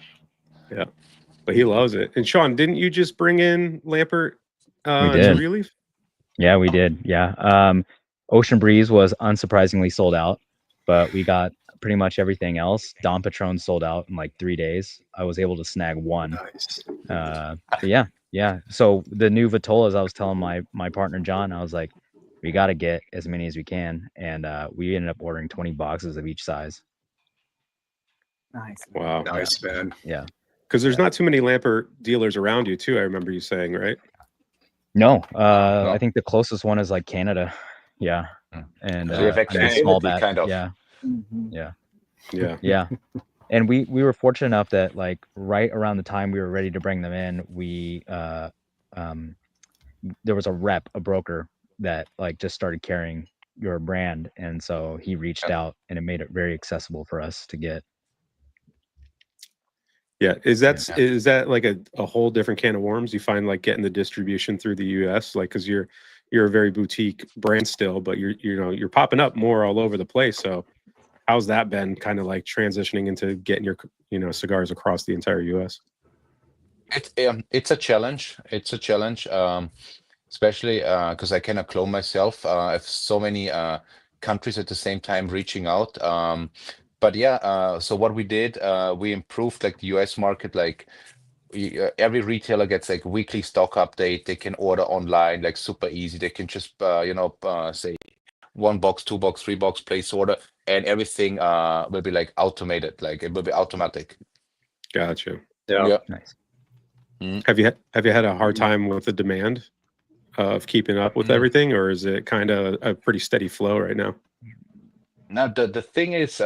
but he loves it. And Sean, didn't you just bring in Lampert to Relief? Yeah, we did. Yeah. Ocean Breeze was unsurprisingly sold out, but we got pretty much everything else. Dom Patron sold out in 3 days. I was able to snag one. Nice. But yeah. So the new Vitolas, I was telling my partner John, I was like, we got to get as many as we can, and we ended up ordering 20 boxes of each size. Nice. Wow. Nice, man. Yeah. Because there's not too many Lampert dealers around you, too. I remember you saying, right? No, I think the closest one is Canada. Yeah. And So you have a small exclusivity, bat. kind of. Yeah. Mm-hmm. Yeah. And we were fortunate enough that right around the time we were ready to bring them in, we there was a broker that just started carrying your brand, and so he reached out, and it made it very accessible for us to get. Yeah. Is that like a whole different can of worms? You find getting the distribution through the US, because you're a very boutique brand still, but you're popping up more all over the place. So how's that been kind of like transitioning into getting your, cigars across the entire US? It's a challenge. It's a challenge, especially because I cannot clone myself. I have so many countries at the same time reaching out. But yeah, so what we did, we improved like the US market. Like every retailer gets like weekly stock update. They can order online, like super easy. They can just say 1 box, 2 box, 3 box place order, and everything will be like automated. Like it will be automatic. Gotcha. Yeah. Nice. Have you had a hard time with the demand of keeping up with everything, or is it kind of a pretty steady flow right now? Now the thing is,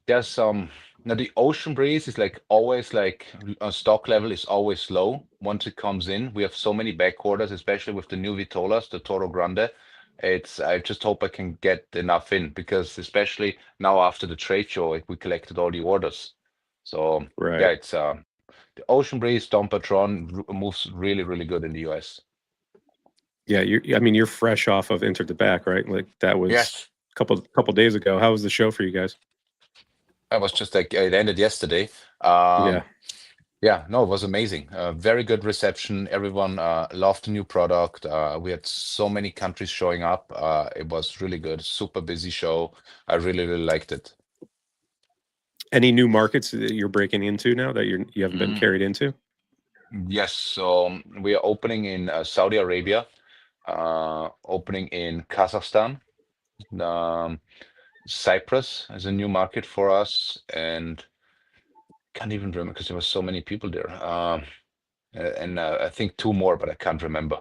there's some now the ocean breeze is like always like stock level is always low once it comes in. We have so many back orders, especially with the new Vitolas, the Toro Grande. I just hope I can get enough in because especially now after the trade show, like, we collected all the orders. So Right. yeah, it's the ocean breeze Dom Patron moves really, really good in the US. Yeah, you're fresh off of Enter the Back, right? Like that was Yes. a couple days ago. How was the show for you guys? I was just like it ended yesterday. Yeah. Yeah, no, it was amazing. Very good reception. Everyone loved the new product. We had so many countries showing up. It was really good. Super busy show. I really, really liked it. Any new markets that you're breaking into now that you haven't been carried into? Yes, so we are opening in Saudi Arabia, opening in Kazakhstan. Cyprus is a new market for us, and can't even remember because there were so many people there. And I think 2 more, but I can't remember.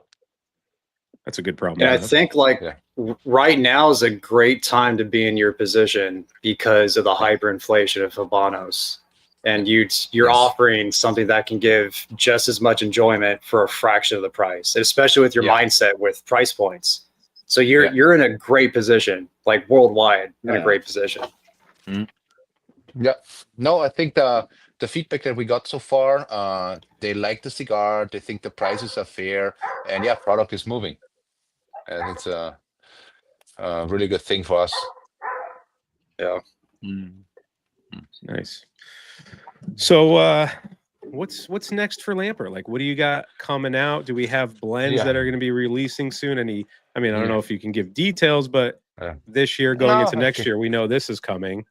That's a good problem. And I to have. think like Yeah. right now is a great time to be in your position because of the hyperinflation of Habanos. And you're Yes. offering something that can give just as much enjoyment for a fraction of the price, especially with your Yeah. mindset with price points. So you're in a great position, like worldwide, in a great position. Yeah. No, I think the feedback that we got so far, they like the cigar, they think the prices are fair, and yeah, product is moving. And it's a really good thing for us. Yeah. Nice. So what's next for Lampert? Like what do you got coming out? Do we have blends Yeah. that are going to be releasing soon? I don't Yeah. know if you can give details, but Yeah. this year going No, into next okay. year, we know this is coming.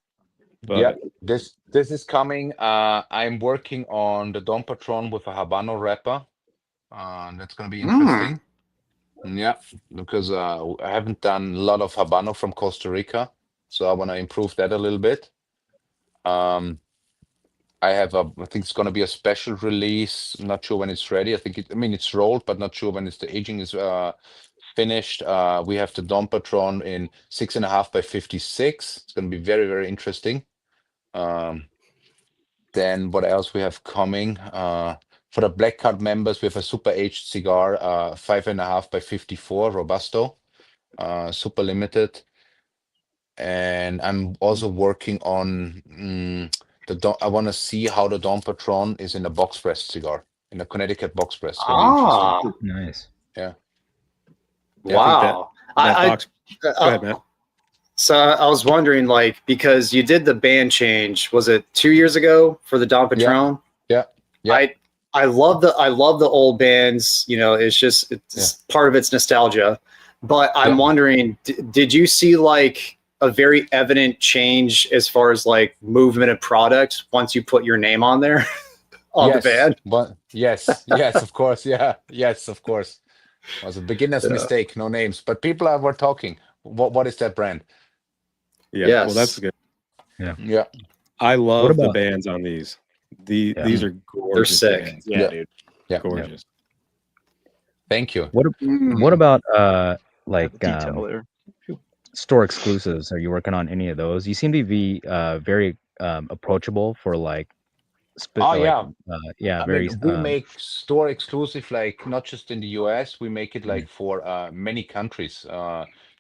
But Yeah, this is coming. I'm working on the Dom Patron with a Habano wrapper. That's gonna be interesting. Yeah, because I haven't done a lot of Habano from Costa Rica, so I want to improve that a little bit. I think it's gonna be a special release. I'm not sure when it's ready. It's rolled, but not sure when the aging is finished. We have the Dom Patron in 6.5 by 56. It's gonna be very, very interesting. Then what else we have coming? For the Black Card members, we have a super aged cigar, 5.5 by 54 Robusto, super limited. And I'm also working on I want to see how the Dom Patron is in a box press cigar, in a Connecticut box press. It's gonna be interesting. Nice. Yeah. Wow. that box. Go ahead, Matt. So I was wondering, like, because you did the band change, was it 2 years ago for the Dom Patron? Yeah. I love the old bands. It's part of its nostalgia. But I'm wondering, did you see like a very evident change as far as like movement of product once you put your name on there on the band? But yes, of course, yes, of course. It was a beginner's mistake, no names, but people were talking. What is that brand? Yeah. Yes. Well, that's good. Yeah. I love the about- bands on these. These are gorgeous. They're sick. bands. Yeah, dude. Yeah. Gorgeous. Thank you. What about like Detail there. store exclusives? Are you working on any of those? You seem to be very approachable for like very we make store exclusive, like not just in the US, we make it like for many countries,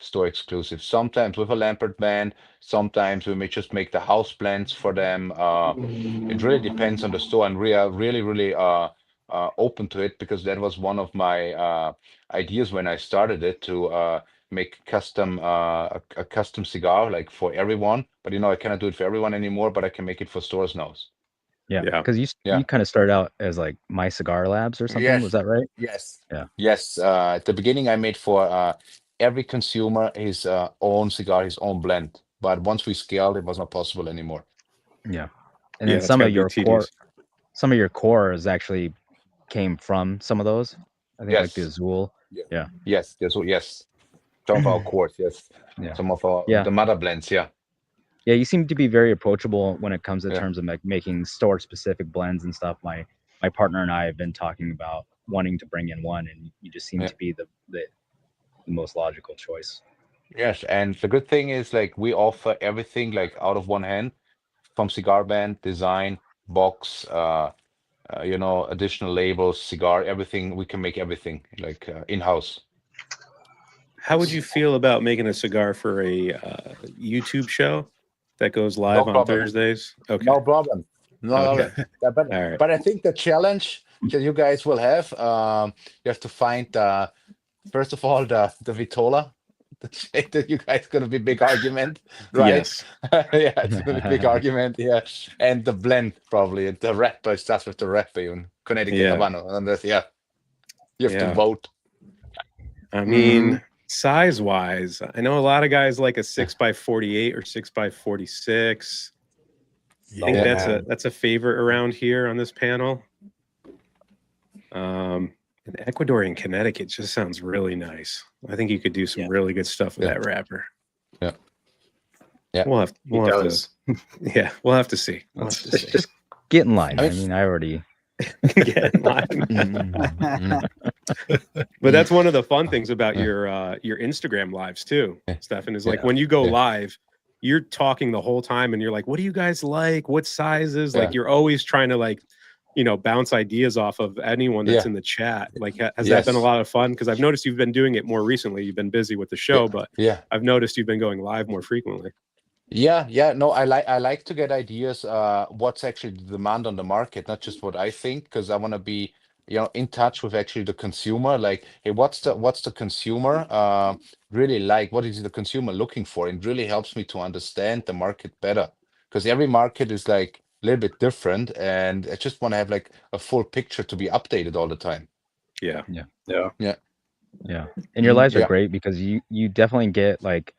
store exclusive. Sometimes with a Lampert band, sometimes we may just make the house blends for them. It really depends on the store, and we are really, really open to it because that was one of my ideas when I started it to make custom a custom cigar like for everyone. But I cannot do it for everyone anymore. But I can make it for stores now. Yeah, Yeah. because Yeah. you kind of started out as like My Cigar Labs or something. Yes. Was that right? Yes. Yeah. Yes. At the beginning, I made for every consumer his own cigar, his own blend. But once we scaled, it was not possible anymore. Yeah. And Yeah, then that's some gotta of be your tedious. cores actually came from some of those. I think like the Yes. Azul. Yeah. Yes. Yes. Yes. Some of our cores. Yes. Yeah. Some of our Yeah. the mother blends. Yeah. Yeah, you seem to be very approachable when it comes to Yeah. terms of like making store specific blends and stuff. My partner and I have been talking about wanting to bring in one, and you just seem Yeah. to be the most logical choice. Yes. And the good thing is like we offer everything like out of one hand, from cigar band, design, box, additional labels, cigar, everything. We can make everything like in-house. How would you feel about making a cigar for a YouTube show that goes live on problem. Thursdays? Okay. No problem. No Okay. problem. Yeah, but All right. but I think the challenge that you guys will have, you have to find first of all the Vitola. That you guys gonna be big argument, right? Yes. Yeah, it's gonna be big argument. Yeah, and the blend probably the wrapper starts with the wrapper in Connecticut Yeah. Habano, and that's, yeah, you have to Yeah. vote. I mean, size wise, I know a lot of guys like a 6x48 or 6x46. I think that's a favorite around here on this panel. And Ecuadorian Connecticut just sounds really nice. I think you could do some really good stuff with that wrapper. Yeah. Yeah. We'll have does. to. Yeah, we'll have to see. We'll have to see. Just get in line. I I mean- mean, I already. Get in line. But that's one of the fun things about your Instagram lives too, Stefan, is like Yeah. when you go Yeah. live, you're talking the whole time and you're like, what do you guys like? What sizes? Yeah. Like you're always trying to like, bounce ideas off of anyone that's Yeah. in the chat. Like, has Yes. that been a lot of fun? Because I've noticed you've been doing it more recently. You've been busy with the show, but Yeah. I've noticed you've been going live more frequently. Yeah. No, I like to get ideas. What's actually the demand on the market, not just what I think, because I want to be, in touch with actually the consumer. Like, hey, what's the consumer really like? What is the consumer looking for? It really helps me to understand the market better, because every market is like a little bit different, and I just want to have like a full picture to be updated all the time. Yeah. Yeah, and your lives are Yeah. great because you definitely get like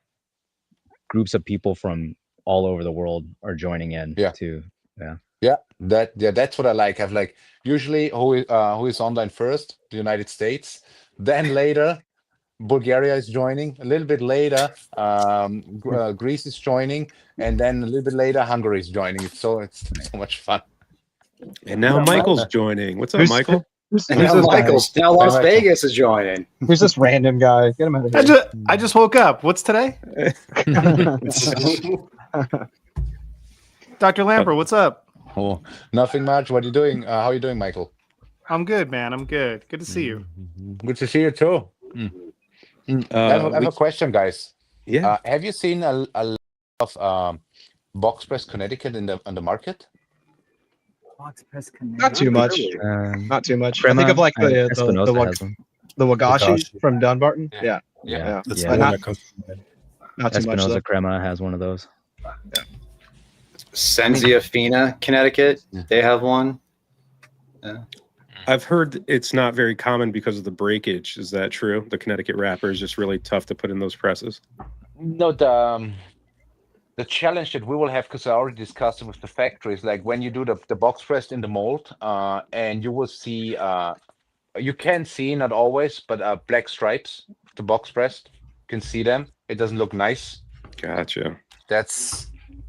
groups of people from all over the world are joining in Yeah. too. Yeah, that's what I like. I've like usually who is online first, the United States, then later Bulgaria is joining, a little bit later Greece is joining, and then a little bit later Hungary is joining. It's so much fun. And now Michael's joining. What's up, Who's- Michael? Who's And now this guy? Michael's now Las Michael. Vegas is joining. Who's this random guy? Get him out of here. I just woke up. What's today? Dr. Lampert, what's up? Oh, nothing much. What are you doing? How are you doing, Michael? I'm good, man. I'm good. Good to see you. Good to see you too. I have a question, guys. Yeah. Have you seen a lot of box press Connecticut on the market? Box press Connecticut. Not too much. Not too much. I think of like the Espinosa has them. Wagashi Wagashi. from Dunbarton. Yeah. Yeah. That's Yeah. the one that comes to mind. Not too much. Espinosa Though. Crema has one of those. Senzia Fina, Connecticut. They have one. I've heard it's not very common because of the breakage. Is that true? The Connecticut wrapper is just really tough to put in those presses. No, the challenge that we will have, because I already discussed it with the factory, is like when you do the box pressed in the mold, and you will see, you can see, not always, but black stripes, the box pressed, you can see them. It doesn't look nice. Gotcha.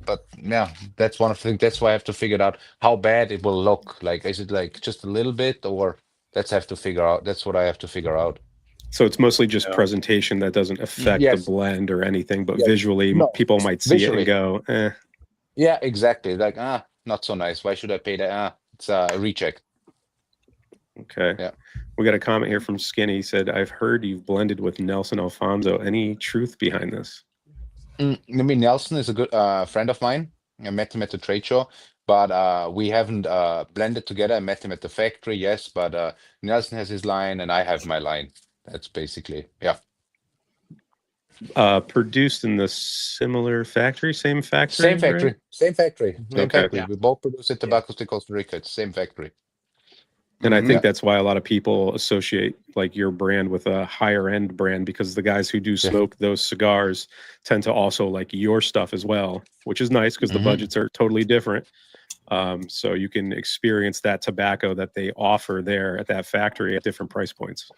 But yeah, that's one of the things. That's why I have to figure out how bad it will look. Like, is it like just a little bit, or that's have to figure out. That's what I have to figure out. So it's mostly just presentation that doesn't affect Yes. the blend or anything, but Yes. visually No, people might see visually. it and go, eh. Yeah, exactly. Like, not so nice. Why should I pay that? It's a recheck. Okay. Yeah. We got a comment here from Skinny. He said, I've heard you've blended with Nelson Alfonso. Any truth behind this? I mean, Nelson is a good friend of mine. I met him at the trade show, but we haven't blended together. I met him at the factory, yes, but Nelson has his line and I have my line. That's basically, yeah. Produced in the similar factory, same factory. Same factory, right? same factory, same Okay. factory. Yeah. We both produce in Tobacco Stick, Costa Rica. It's same factory. And I think Yeah. that's why a lot of people associate like your brand with a higher end brand, because the guys who do smoke those cigars tend to also like your stuff as well, which is nice because the budgets are totally different. So you can experience that tobacco that they offer there at that factory at different price points,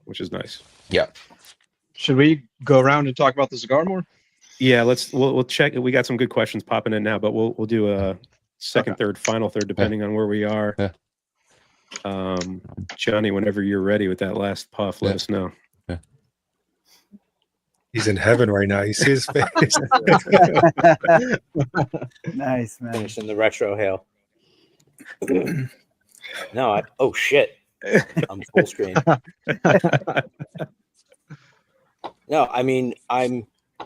which is nice. Yeah. Should we go around and talk about the cigar more? Yeah, we'll check. We got some good questions popping in now, but we'll do a second, third, final third, depending on where we are. Yeah. Johnny, whenever you're ready with that last puff, let us know. He's in heaven right now. You see his face. Nice, man. Finishing the retro hail. No, oh shit. I'm full screen. No, I mean, I'm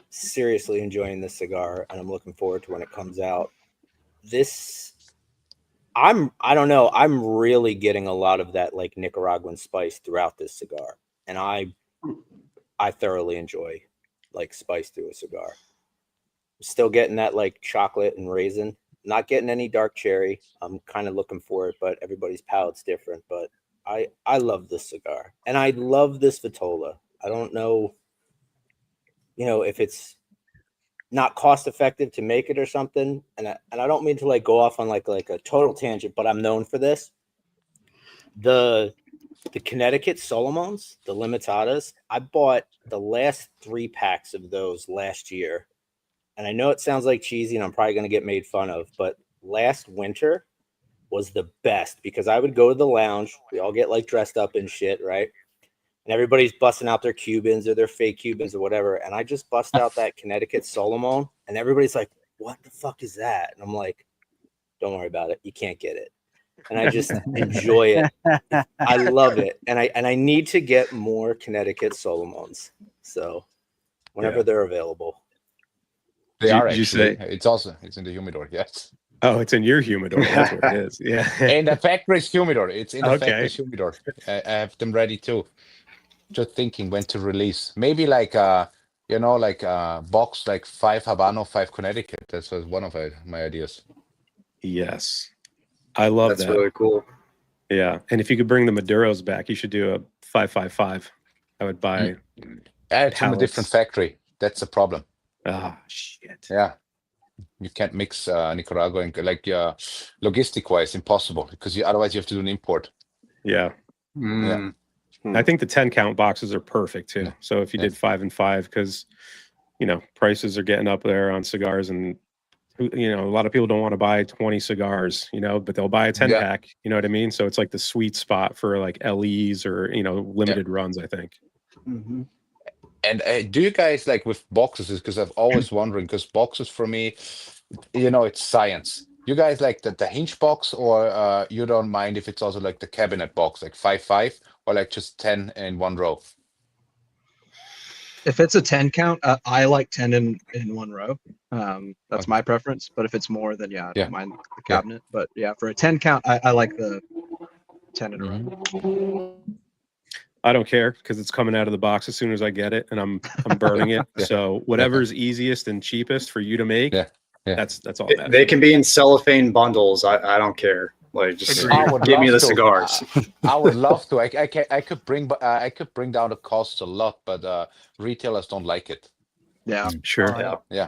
seriously enjoying this cigar and I'm looking forward to when it comes out. I don't know, I'm really getting a lot of that like Nicaraguan spice throughout this cigar. And I thoroughly enjoy like spice through a cigar. I'm still getting that like chocolate and raisin. Not getting any dark cherry. I'm kind of looking for it, but everybody's palate's different. But I love this cigar. And I love this Vitola. I don't know, if it's not cost effective to make it or something. And I don't mean to like go off on like a total tangent, but I'm known for this. The Connecticut Solomons, the Limitadas, I bought the last 3 packs of those last year. And I know it sounds like cheesy and I'm probably going to get made fun of, but last winter was the best because I would go to the lounge. We all get like dressed up and shit, right? And everybody's busting out their Cubans or their fake Cubans or whatever. And I just bust out that Connecticut Solomon and everybody's like, what the fuck is that? And I'm like, don't worry about it. You can't get it. And I just enjoy it. I love it. And I need to get more Connecticut Solomons. So whenever they're available. They are Did you actually. say- It's in the humidor. Yes. Oh, it's in your humidor. That's what it is. Yeah. In the factory's humidor. It's in the Okay. factory's humidor. I have them ready too. Just thinking when to release. Maybe like box like 5 Habano, 5 Connecticut. That's one of my ideas. Yes. I love That's that. really cool. Yeah. And if you could bring the Maduros back, you should do a 555. I would buy. It's from a different pallets. factory. That's the problem. Ah, shit. Yeah. You can't mix Nicaragua and logistic wise impossible because otherwise you have to do an import. Yeah. Mm. I think the 10 count boxes are perfect too. Yeah. So if you did 5 and 5, because prices are getting up there on cigars, and a lot of people don't want to buy 20 cigars, but they'll buy a 10 pack. You know what I mean? So it's like the sweet spot for like LEs or limited runs, I think. Mm-hmm. And do you guys like with boxes? Because I've always wondering, because boxes for me, it's science. You guys like the hinge box, or you don't mind if it's also like the cabinet box, like 5-5, or like just 10 in one row? If it's a 10 count, I like 10 in one row. That's my preference. But if it's more, then I don't mind the cabinet. But for a 10 count, I like the 10 in a row. I don't care because it's coming out of the box as soon as I get it, and I'm burning it. So whatever's easiest and cheapest for you to make, that's all that matters. They can be in cellophane bundles. I don't care. Like, just give me the cigars. I would love to. I could bring down the cost a lot, but retailers don't like it. Yeah, sure. Yeah.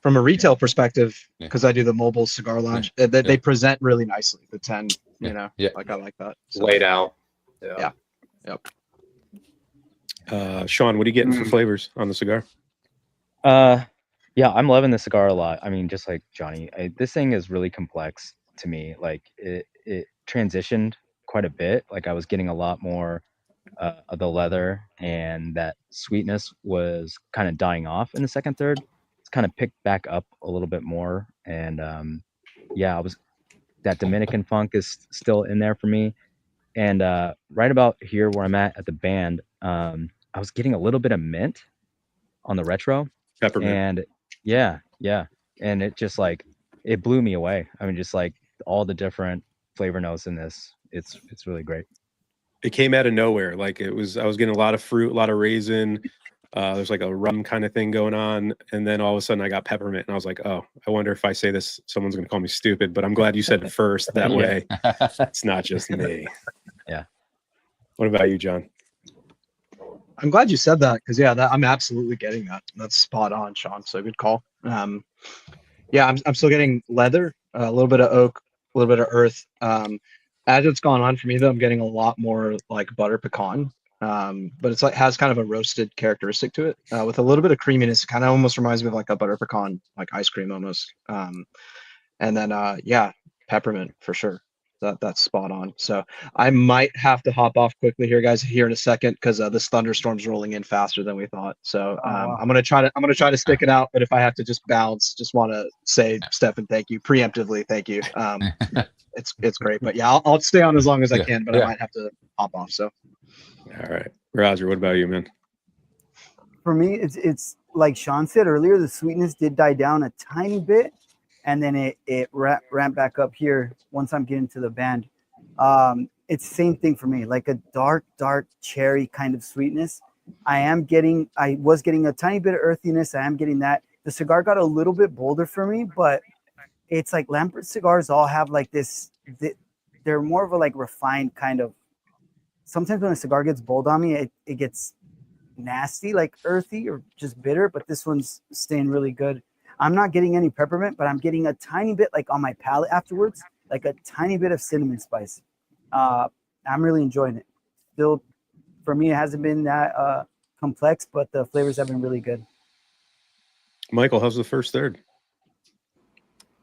From a retail perspective, because I do the mobile cigar lounge, they present really nicely. The 10, like I like that. So. Laid out. Yeah. Yep. Sean, what are you getting for flavors on the cigar? Yeah, I'm loving the cigar a lot. I mean, just like Johnny, this thing is really complex to me. Like it transitioned quite a bit. Like I was getting a lot more of the leather, and that sweetness was kind of dying off in the second third. It's kind of picked back up a little bit more, and that Dominican funk is still in there for me. And right about here where I'm at the band, I was getting a little bit of mint on the retro. Peppermint. And and it just like it blew me away. I mean, just like all the different flavor notes in this, it's really great. It came out of nowhere. Like I was getting a lot of fruit, a lot of raisin, There's like a rum kind of thing going on, and then all of a sudden I got peppermint, and I was like, oh, I wonder if I say this, someone's going to call me stupid. But I'm glad you said it first. That way, it's not just me. Yeah. What about you, John? I'm glad you said that because I'm absolutely getting that. That's spot on, Sean. So good call. Yeah, I'm still getting leather, a little bit of oak, a little bit of earth. As it's gone on for me though, I'm getting a lot more like butter pecan. But it's like has kind of a roasted characteristic to it with a little bit of creaminess. It kind of almost reminds me of like a butter pecan, like ice cream almost. And then peppermint for sure. That's spot on. So I might have to hop off quickly here, guys, here in a second because this thunderstorm's rolling in faster than we thought. So I'm gonna try to stick it out. But if I have to just bounce, just want to say, Stefan, thank you preemptively. Thank you. It's great. But yeah, I'll stay on as long as I can. But I might have to hop off. So. All right, Roger, what about you, man? For me, it's like Sean said earlier, the sweetness did die down a tiny bit, and then it ramped back up here once I'm getting to the band. It's the same thing for me, like a dark cherry kind of sweetness. I was getting a tiny bit of earthiness. I am getting that. The cigar got a little bit bolder for me, but it's like Lampert cigars all have like this. They're more of a like refined kind of. Sometimes when a cigar gets bold on me, it gets nasty, like earthy or just bitter, but this one's staying really good. I'm not getting any peppermint, but I'm getting a tiny bit like on my palate afterwards, like a tiny bit of cinnamon spice. I'm really enjoying it. Still, for me, it hasn't been that complex, but the flavors have been really good. Michael, how's the first third?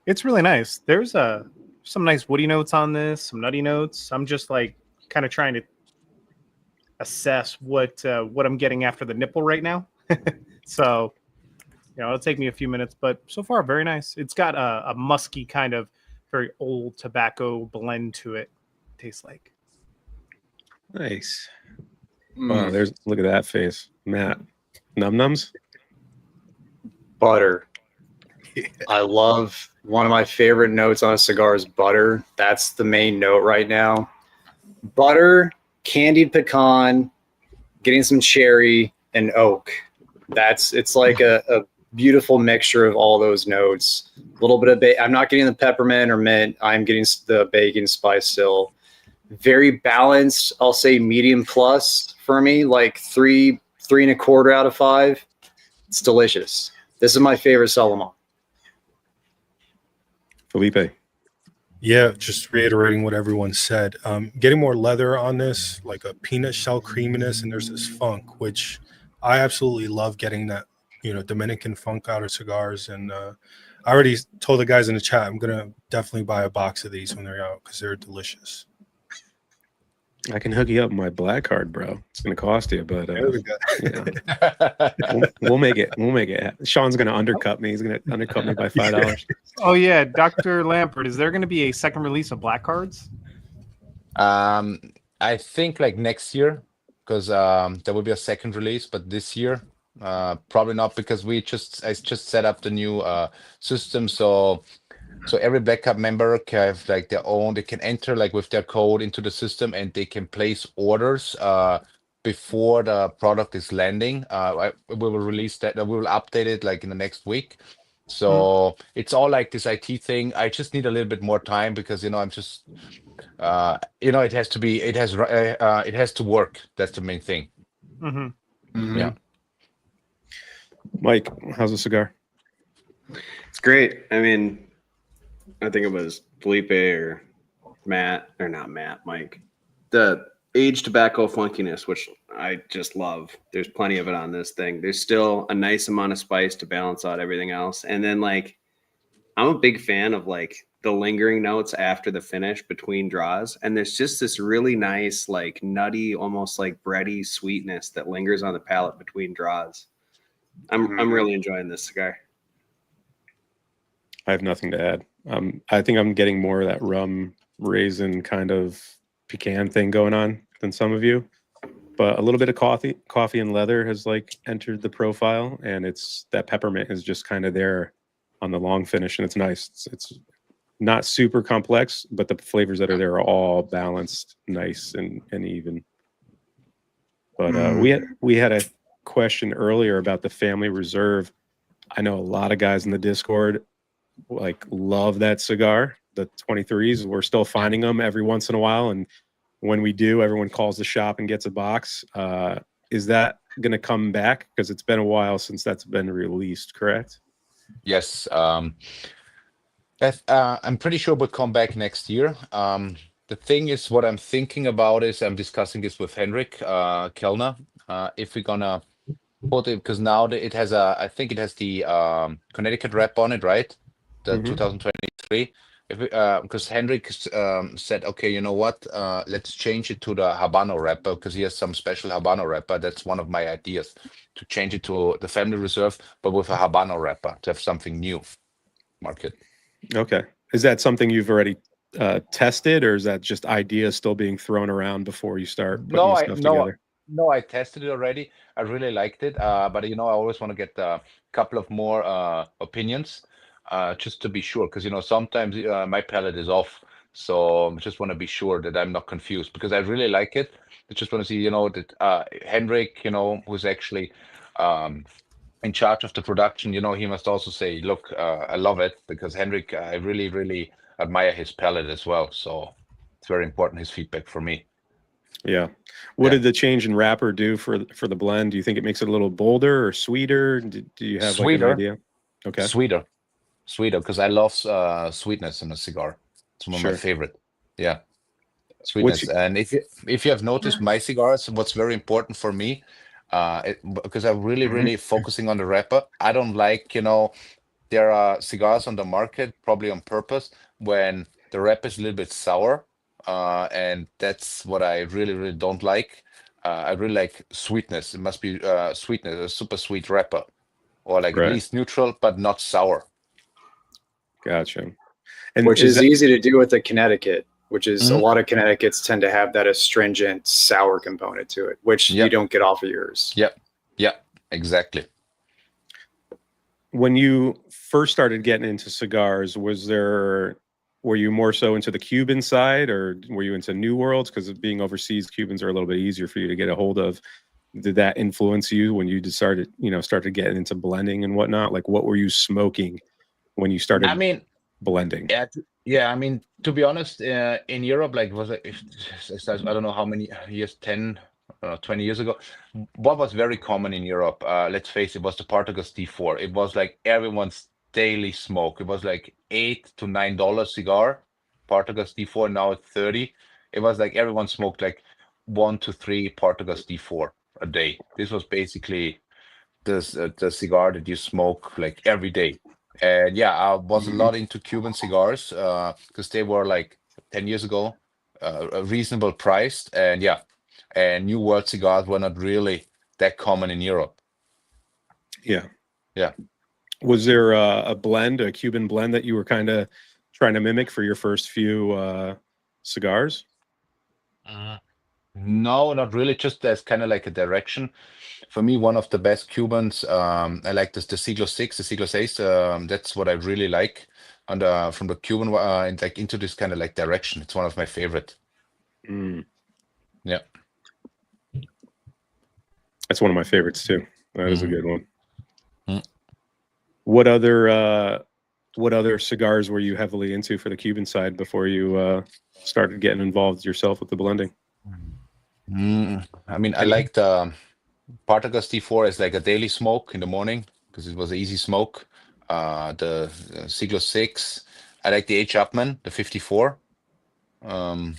It's really nice. There's some nice woody notes on this, some nutty notes. I'm just like kind of trying to assess what I'm getting after the nipple right now. So, it'll take me a few minutes, but so far very nice. It's got a musky kind of very old tobacco blend to it. Tastes like. Nice. Wow, look at that face, Matt. Nums. Butter. I love one of my favorite notes on a cigar is butter. That's the main note right now. Butter, candied pecan, getting some cherry and oak. It's like a beautiful mixture of all those notes. A little bit of I'm not getting the peppermint or mint. I'm getting the bacon spice still. Very balanced. I'll say medium plus for me, like 3.25 out of 5. It's delicious. This is my favorite Solomon. Felipe. Yeah, just reiterating what everyone said. Getting more leather on this, like a peanut shell creaminess, and there's this funk, which I absolutely love getting that, Dominican funk out of cigars. And I already told the guys in the chat, I'm going to definitely buy a box of these when they're out because they're delicious. I can hook you up with my black card, bro. It's going to cost you, but There we go. we'll make it. We'll make it. Sean's going to undercut me. He's going to undercut me by $5. Oh yeah, Dr. Lampert, is there going to be a second release of black cards? I think like next year, because there will be a second release, but this year, probably not, because I just set up the new system, so every Black Card member can have like their own. They can enter like with their code into the system, and they can place orders before the product is landing. We will release that. We will update it like in the next week. So it's all like this IT thing. I just need a little bit more time because I'm just it has to be. It has to work. That's the main thing. Mm-hmm. Yeah. Mike, how's the cigar? It's great. I mean, I think it was Felipe or Matt, or not Matt, Mike. The aged tobacco funkiness, which I just love. There's plenty of it on this thing. There's still a nice amount of spice to balance out everything else. And then like, I'm a big fan of like the lingering notes after the finish between draws. And there's just this really nice, like nutty, almost like bready sweetness that lingers on the palate between draws. I'm really enjoying this cigar. I have nothing to add. I think I'm getting more of that rum raisin kind of pecan thing going on than some of you, but a little bit of coffee and leather has like entered the profile, and it's that peppermint is just kind of there on the long finish, and it's nice. It's not super complex, but the flavors that are there are all balanced, nice and even. But we had question earlier about the Family Reserve. I know a lot of guys in the Discord like love that cigar, the 23s. We're still finding them every once in a while, and when we do, everyone calls the shop and gets a box. Is that going to come back? Because it's been a while since that's been released, correct? Yes. I'm pretty sure we'll come back next year. The thing is, what I'm thinking about is I'm discussing this with Henrik Kellner. If we're gonna put it, because now it has I think it has the Connecticut wrap on it, right? The 2023. Because Henrik said, okay, you know what? Let's change it to the Habano wrapper, because he has some special Habano wrapper. That's one of my ideas, to change it to the Family Reserve, but with a Habano wrapper, to have something new. Market. Okay. Is that something you've already tested, or is that just ideas still being thrown around before you start putting the stuff together? No, I tested it already. I really liked it, but I always want to get a couple of more opinions, just to be sure, because sometimes my palate is off, so I just want to be sure that I'm not confused, because I really like it. I just want to see, that Henrik, who's actually in charge of the production, he must also say, look, I love it, because Henrik, I really, really admire his palate as well. So it's very important, his feedback for me. Yeah. What did the change in wrapper do for the blend? Do you think it makes it a little bolder or sweeter? Do you have like an idea? Okay. Sweeter, because I love sweetness in a cigar. It's one of my favorite. Yeah, sweetness. And if you have noticed my cigars, what's very important for me, because I'm really, really focusing on the wrapper. I don't like, there are cigars on the market, probably on purpose, when the wrapper is a little bit sour. And that's what I really, really don't like. I really like sweetness. It must be sweetness, a super sweet wrapper, or like at least neutral, but not sour. Gotcha. And which is easy to do with the Connecticut, which is a lot of Connecticut's tend to have that astringent sour component to it, which you don't get off of yours. Yeah, exactly. When you first started getting into cigars, were you more so into the Cuban side, or were you into New Worlds? Because being overseas, Cubans are a little bit easier for you to get a hold of. Did that influence you when you started getting into blending and whatnot? Like, what were you smoking when you started blending? Yeah. I mean, to be honest, in Europe, like, I don't know how many years, 10, 20 years ago, what was very common in Europe, let's face it, was the Partagas D4. It was like everyone's daily smoke. It was like $8 to $9 cigar, Partagas D4. Now it's 30. It was like everyone smoked like 1 to 3 Partagas D4 a day. This was basically the cigar that you smoke like every day. And yeah, I was a lot into Cuban cigars because they were like 10 years ago reasonable priced, and New World cigars were not really that common in Europe. Yeah. Yeah. Was there a Cuban blend that you were kind of trying to mimic for your first few cigars? No, not really. Just as kind of like a direction. For me, one of the best Cubans, I like the Siglo 6, the Siglo 6. That's what I really like. And from the Cuban, and like into this kind of like direction. It's one of my favorite. Yeah. That's one of my favorites too. That is a good one. What other cigars were you heavily into for the Cuban side before you started getting involved yourself with the blending? I mean, I liked Partagas D4 as like a daily smoke in the morning because it was an easy smoke. The Siglo 6. I like the H. Upman, the 54. I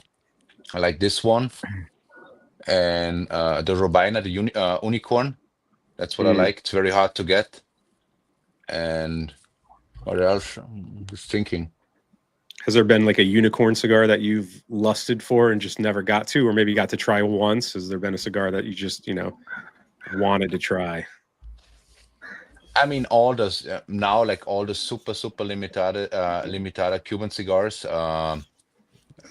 like this one. And the Robina, the Unicorn. That's what I like. It's very hard to get. And what else? I'm just thinking. Has there been like a unicorn cigar that you've lusted for and just never got to, or maybe got to try once? Has there been a cigar that you just, wanted to try? I mean, all those now, like all the super limitada Cuban cigars.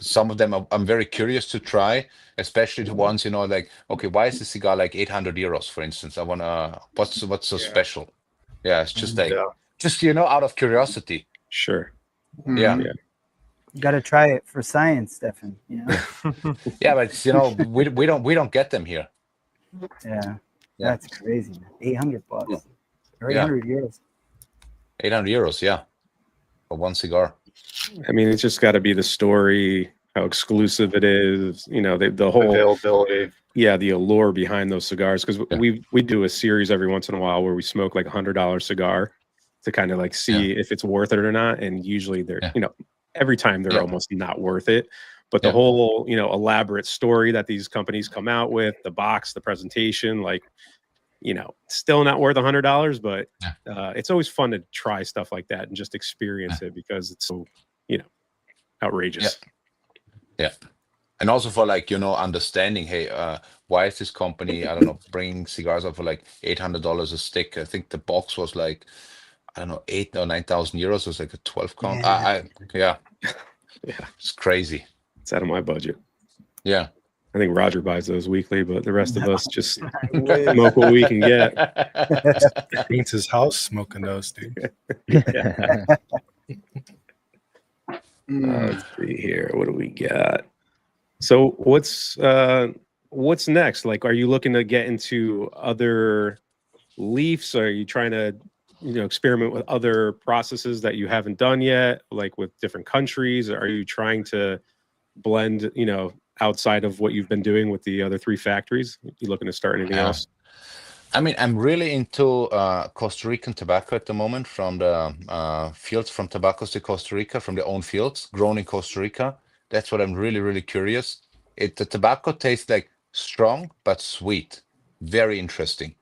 Some of them I'm very curious to try, especially the ones, like, okay, why is this cigar like 800 euros, for instance? I wanna, what's so special? Yeah, it's just like, out of curiosity. Sure. Yeah. You got to try it for science, Stefan. Yeah, but we don't get them here. Yeah. Yeah. That's crazy, man. $800 or Yeah. 800 euros. 800 euros, yeah, for one cigar. I mean, it's just got to be the story, how exclusive it is, you know, the whole Availability. yeah, the allure behind those cigars. Because Yeah. we do a series every once in a while where we smoke like $100 cigar to kind of like see if it's worth it or not. And usually they're, Yeah. you know, every time they're Yeah. almost not worth it. But the Yeah. whole, you know, elaborate story that these companies come out with, the box, the presentation, like, you know, still not worth $100, but it's always fun to try stuff like that and just experience it because it's so, you know, outrageous. Yeah. And also for like, you know, understanding, hey, why is this company, I don't know, bringing cigars up for like $800 a stick? I think the box was like, I don't know, 8 or 9,000 euros. It was like a 12 count. Yeah. Yeah, It's crazy. it's out of my budget. Yeah. I think Roger buys those weekly, but the rest of us just Way. smoke what we can get. Paints his house smoking those, dude. Let's see here. What do we got? So what's next? Like, are you looking to get into other leafs? Are you trying to, you know, experiment with other processes that you haven't done yet, like with different countries? Are you trying to blend, you know, outside of what you've been doing with the other 3 factories? You looking to start anything else? I mean, I'm really into Costa Rican tobacco at the moment, from the fields from Tabacos de Costa Rica, from their own fields, grown in Costa Rica. That's what I'm really, really curious. The tobacco tastes like strong but sweet. Very interesting.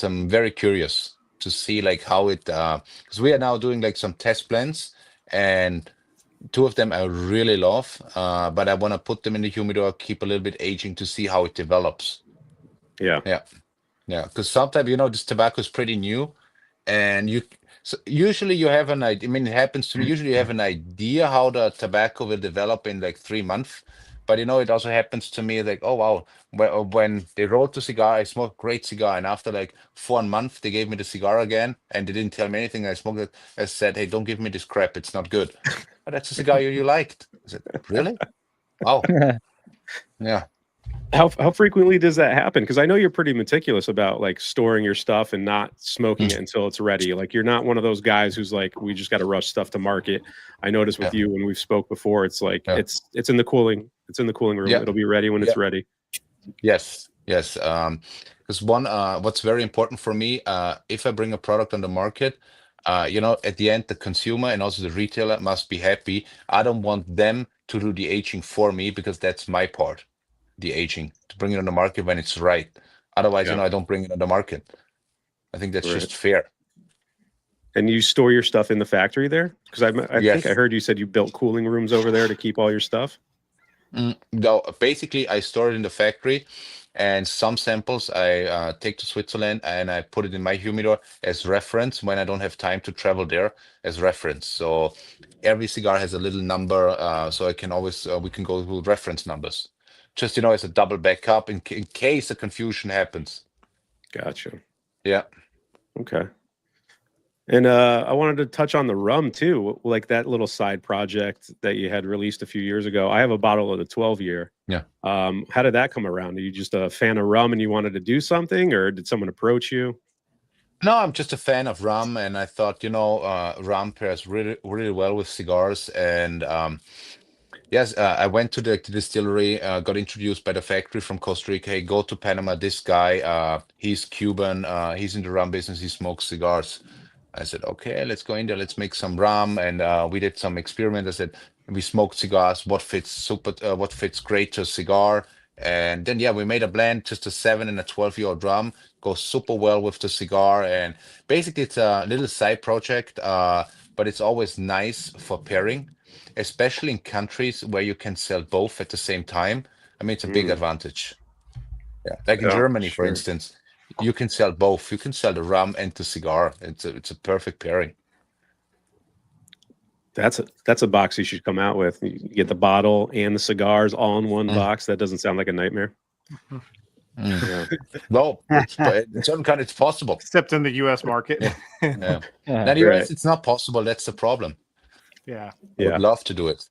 I'm very curious to see like how it, because we are now doing like some test blends, and 2 of them I really love, but I want to put them in the humidor, keep a little bit aging to see how it develops. Yeah. Yeah, because sometimes, you know, this tobacco is pretty new, and usually you have an idea. I mean, it happens to me. Usually you have an idea how the tobacco will develop in like 3 months, but you know, it also happens to me like, oh wow, when they rolled the cigar, I smoked a great cigar, and after like 4 months, they gave me the cigar again, and they didn't tell me anything. I smoked it. I said, hey, don't give me this crap. It's not good. But that's a cigar you liked. I said, really? Wow. Yeah. How frequently does that happen? Because I know you're pretty meticulous about like storing your stuff and not smoking it until it's ready. Like, you're not one of those guys who's like, we just got to rush stuff to market. I noticed with you when we've spoke before, it's like it's in the cooling room. Yeah. It'll be ready when it's ready. Yes. Because what's very important for me, if I bring a product on the market, you know, at the end, the consumer and also the retailer must be happy. I don't want them to do the aging for me, because that's my part, the aging, to bring it on the market when it's right. Otherwise, you know, I don't bring it on the market. I think that's just fair. And you store your stuff in the factory there? Because I think I Yes. heard you said you built cooling rooms over there to keep all your stuff. No, basically, I store it in the factory, and some samples I take to Switzerland and I put it in my humidor as reference when I don't have time to travel there, as reference. So every cigar has a little number, so I can always we can go with reference numbers, just, you know, as a double backup in case a confusion happens. Gotcha. Yeah. Okay. And I wanted to touch on the rum too, like that little side project that you had released a few years ago. I have a bottle of the 12-year. Yeah. How did that come around? Are you just a fan of rum and you wanted to do something, or did someone approach you? No, I'm just a fan of rum, and I thought, you know, rum pairs really, really well with cigars. And yes, I went to the distillery, got introduced by the factory from Costa Rica. Hey, go to Panama. This guy, he's Cuban. He's in the rum business. He smokes cigars. I said, okay, let's go in there. Let's make some rum. And we did some experiment. I said, we smoked cigars. What fits great to a cigar? And then, yeah, we made a blend, just a 7 and a 12-year-old rum. Goes super well with the cigar. And basically, it's a little side project, but it's always nice for pairing, especially in countries where you can sell both at the same time. I mean, it's a big advantage. Yeah, like in Germany, for instance, you can sell both. You can sell the rum and the cigar. It's a perfect pairing. That's a box you should come out with. You get the bottle and the cigars all in one box. That doesn't sound like a nightmare. Yeah. No, in certain countries, it's possible. Except in the U.S. market. Yeah. Now, in the U.S., it's not possible. That's the problem. Yeah. I would love to do it.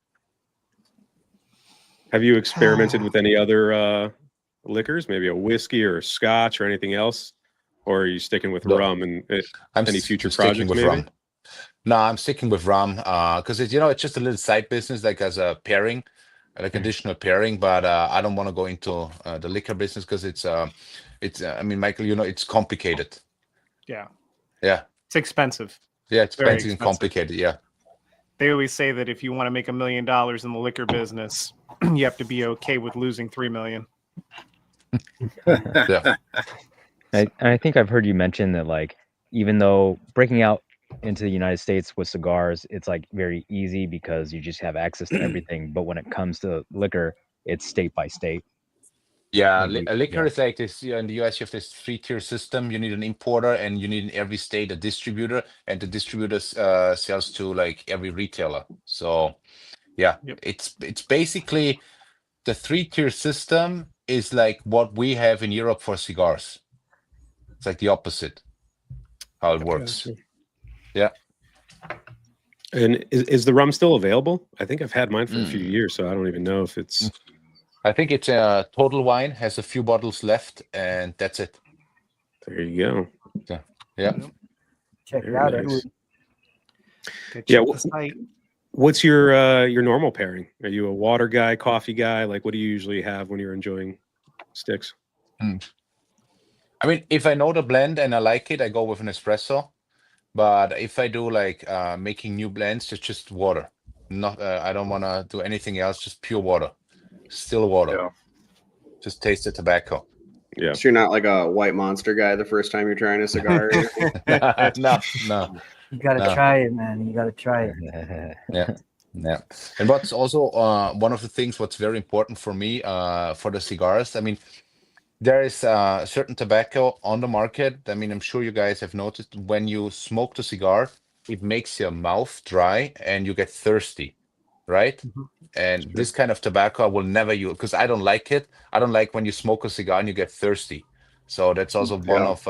Have you experimented with any other liquors, maybe a whiskey or a scotch or anything else, or are you sticking with No. rum and I'm any s- future sticking projects? with Maybe. rum. No, I'm sticking with rum because it's it's just a little side business, like as a pairing, like additional pairing. But I don't want to go into the liquor business because it's I mean, Michael, it's complicated. Yeah, Yeah, it's expensive. yeah, it's Very expensive and expensive. complicated. Yeah, They always say that if you want to make $1 million in the liquor business, you have to be okay with losing $3 million. yeah. And I think I've heard you mention that, like, even though breaking out into the United States with cigars, it's like very easy because you just have access to everything. But when it comes to liquor, it's state by state. Yeah, Like, a liquor yeah. is like this. In the US, you have this 3-tier system. You need an importer, and you need in every state a distributor, and the distributor sells to like every retailer. So, yeah, Yep. it's basically the 3-tier system is like what we have in Europe for cigars. It's like the opposite how it works. Gotcha. Yeah. And is the rum still available? I think I've had mine for a few years, so I don't even know if it's. I think it's a Total Wine has a few bottles left, and that's it. There you go. Yeah. Check it Very out, nice. Edward. Yeah, Check the site. What's your normal pairing? Are you a water guy, coffee guy? Like, what do you usually have when you're enjoying sticks? I mean, if I know the blend and I like it, I go with an espresso. But if I do like making new blends, it's just water. Not I don't want to do anything else. Just pure water, still water. Yeah. Just taste the tobacco. Yeah. So you're not like a white monster guy the first time you're trying a cigar. or anything? No. You gotta No. try it, man. You gotta try it. Yeah. And what's also one of the things what's very important for me for the cigars. I mean, there is certain tobacco on the market. I mean, I'm sure you guys have noticed when you smoke the cigar, it makes your mouth dry and you get thirsty, right? And this kind of tobacco I will never use because I don't like it. I don't like when you smoke a cigar and you get thirsty. So that's also one of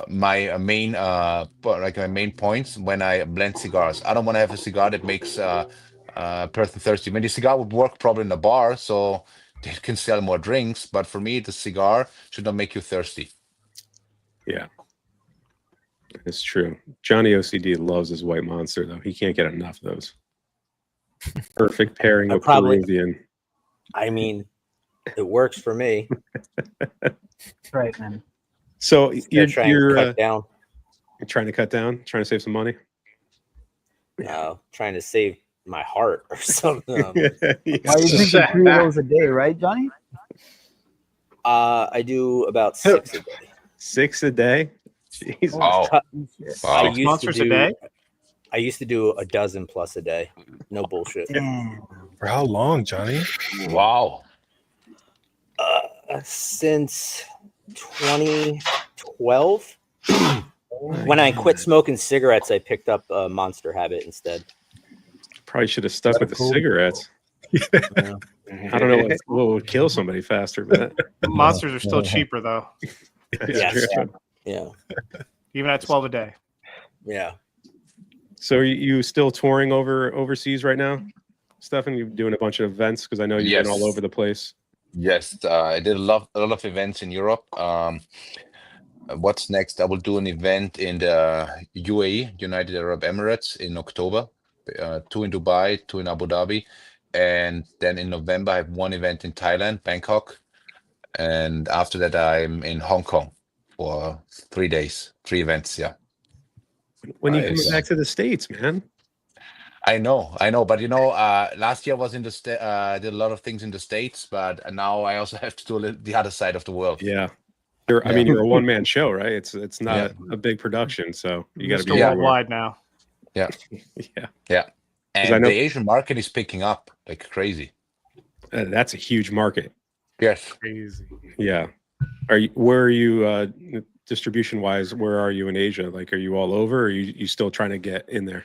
my main my main points when I blend cigars. I don't want to have a cigar that makes person thirsty. I mean, the cigar would work probably in a bar, so they can sell more drinks. But for me, the cigar should not make you thirsty. Yeah. It's true. Johnny OCD loves his white monster, though. He can't get enough of those. Perfect pairing with Peruvian. I mean, it works for me. Right, man. So you're trying to cut down. You're trying to cut down, trying to save some money. No, trying to save my heart or something. Why are you drinking 3 of those a day, right, Johnny? I do about 6 a day. 6 a day? Jeez. Wow. I used to Monsters a do. day? I used to do a dozen plus a day. No bullshit. Damn. For how long, Johnny? Wow. Since 2012. When I quit smoking cigarettes, I picked up a Monster habit instead. Probably should have stuck with the cigarettes. Yeah. I don't know what would kill somebody faster, but Monsters are still cheaper though, Yes. Yeah. even at 12 a day. Yeah. So are you still touring overseas right now, Stefan? You're doing a bunch of events because I know you've been all over the place. Yes, I did a lot of events in Europe. What's next? I will do an event in the UAE, United Arab Emirates, in October. 2 in Dubai, 2 in Abu Dhabi, and then in November I have one event in Thailand, Bangkok, and after that I'm in Hong Kong for 3 days, 3 events. Yeah. When you coming back to the States, man? I know, but last year I was in the did a lot of things in the States, but now I also have to do the other side of the world. Yeah. I mean, you're a one-man show, right? It's not a big production, so you got to be worldwide now. Yeah. Yeah. And the Asian market is picking up like crazy. That's a huge market. Yes. Crazy. Yeah. Where are you distribution-wise? Where are you in Asia? Like, are you all over, or are you still trying to get in there?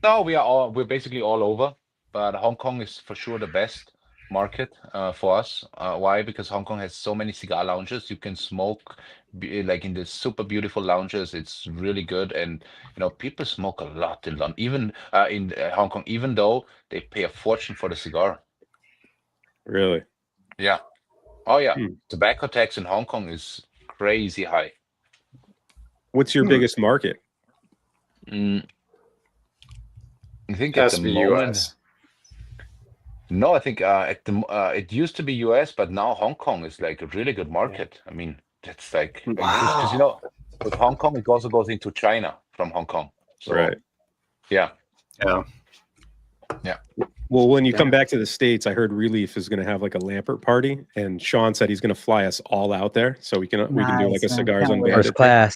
No, we're basically all over, but Hong Kong is for sure the best market for us. Why? Because Hong Kong has so many cigar lounges. You can smoke like in the super beautiful lounges. It's really good, and people smoke a lot in London, even in Hong Kong, even though they pay a fortune for the cigar. Really? Yeah. Oh yeah, Hmm. tobacco tax in Hong Kong is crazy high. What's your biggest market? I think Has at to the be moment. US. No, I think it used to be US, but now Hong Kong is like a really good market. I mean, that's like because you know, with Hong Kong, it also goes into China from Hong Kong. So Right. yeah, Yeah. Well, when you come back to the States, I heard Relief is going to have like a Lampert party, and Sean said he's going to fly us all out there, so we can do like Nice, a man. Cigars Can't wait. Unbanded First class.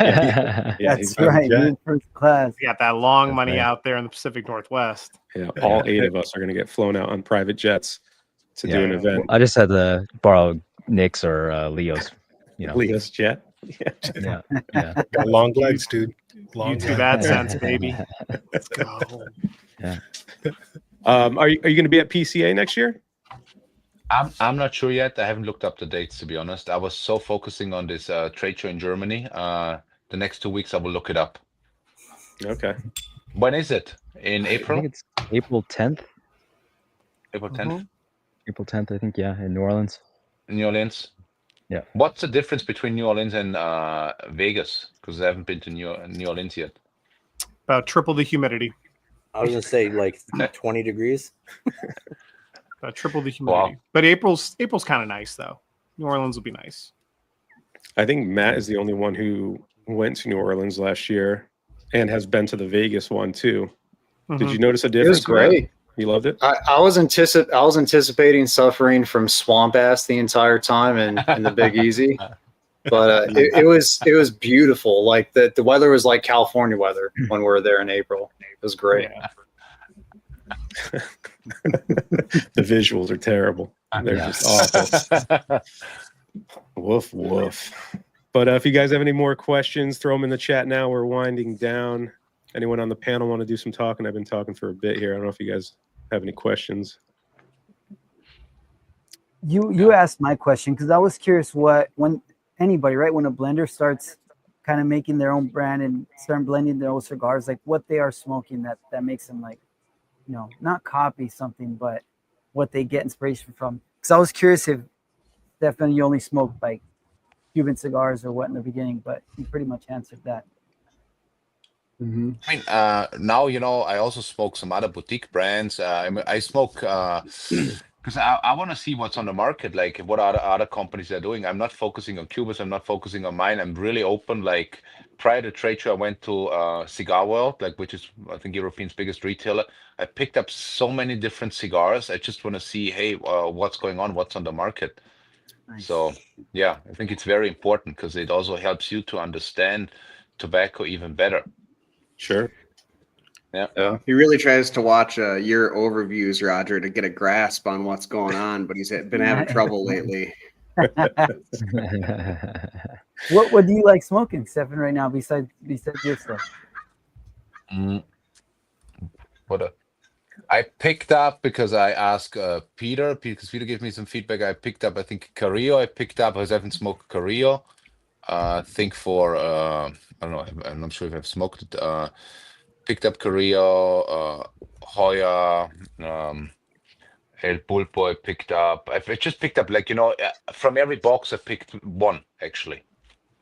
Yeah, That's he's right. jet. Dude, first class. We got that long That's money right. out there in the Pacific Northwest. yeah, all 8 of us are going to get flown out on private jets to do an Yeah. event. I just had to borrow Nick's or Leo's. You know. Leo's jet. Yeah. Yeah. Got long legs, dude. Long YouTube legs. AdSense, baby. Let's go. Are you going to be at PCA next year? I'm not sure yet. I haven't looked up the dates, to be honest. I was so focusing on this trade show in Germany. The next 2 weeks, I will look it up. Okay. When is it? In I April? think it's April 10th. April 10th? April 10th, I think. Yeah, in New Orleans. New Orleans? Yeah. What's the difference between New Orleans and Vegas? Because I haven't been to New Orleans yet. About triple the humidity. I was gonna say like 20 degrees. About triple the humidity. But April's kind of nice though. New Orleans will be nice. I think Matt is the only one who went to New Orleans last year and has been to the Vegas one too. Did you notice a difference? It was great. Matt? You loved it? I was anticipating suffering from swamp ass the entire time in the Big Easy, but it was beautiful. Like the weather was like California weather when we were there in April. It was great. Yeah. The visuals are terrible. They're just awful. Woof woof. But if you guys have any more questions, throw them in the chat now. We're winding down. Anyone on the panel want to do some talking? I've been talking for a bit here. I don't know if you guys have any questions. You asked my question because I was curious when anybody, right, when a blender starts kind of making their own brand and start blending their own cigars, like what they are smoking that makes them like, you know, not copy something, but what they get inspiration from. Because I was curious if Stefan, you only smoked like Cuban cigars or what in the beginning, but you pretty much answered that. I mean, now, you know, I also smoke some other boutique brands. I smoke because I want to see what's on the market, like what other companies are doing. I'm not focusing on Cubas. I'm not focusing on mine. I'm really open. Like prior to trade show, I went to Cigar World, like which is I think Europe's biggest retailer. I picked up so many different cigars. I just want to see, hey, what's going on? What's on the market? Nice. So yeah, I think it's very important because it also helps you to understand tobacco even better. Sure. Yeah. He really tries to watch your overviews, Roger, to get a grasp on what's going on, but he's been having trouble lately. What do you like smoking, Stefan, right now besides your stuff? I picked up because I asked Peter, because Peter gave me some feedback. I picked up, I think, Carrillo. I picked up because I haven't smoked Carrillo. I think for I don't know. I'm not sure if I've smoked it. Picked up Carrillo, Hoya, El Pulpo. I picked up. I just picked up, like, you know, from every box I picked one actually.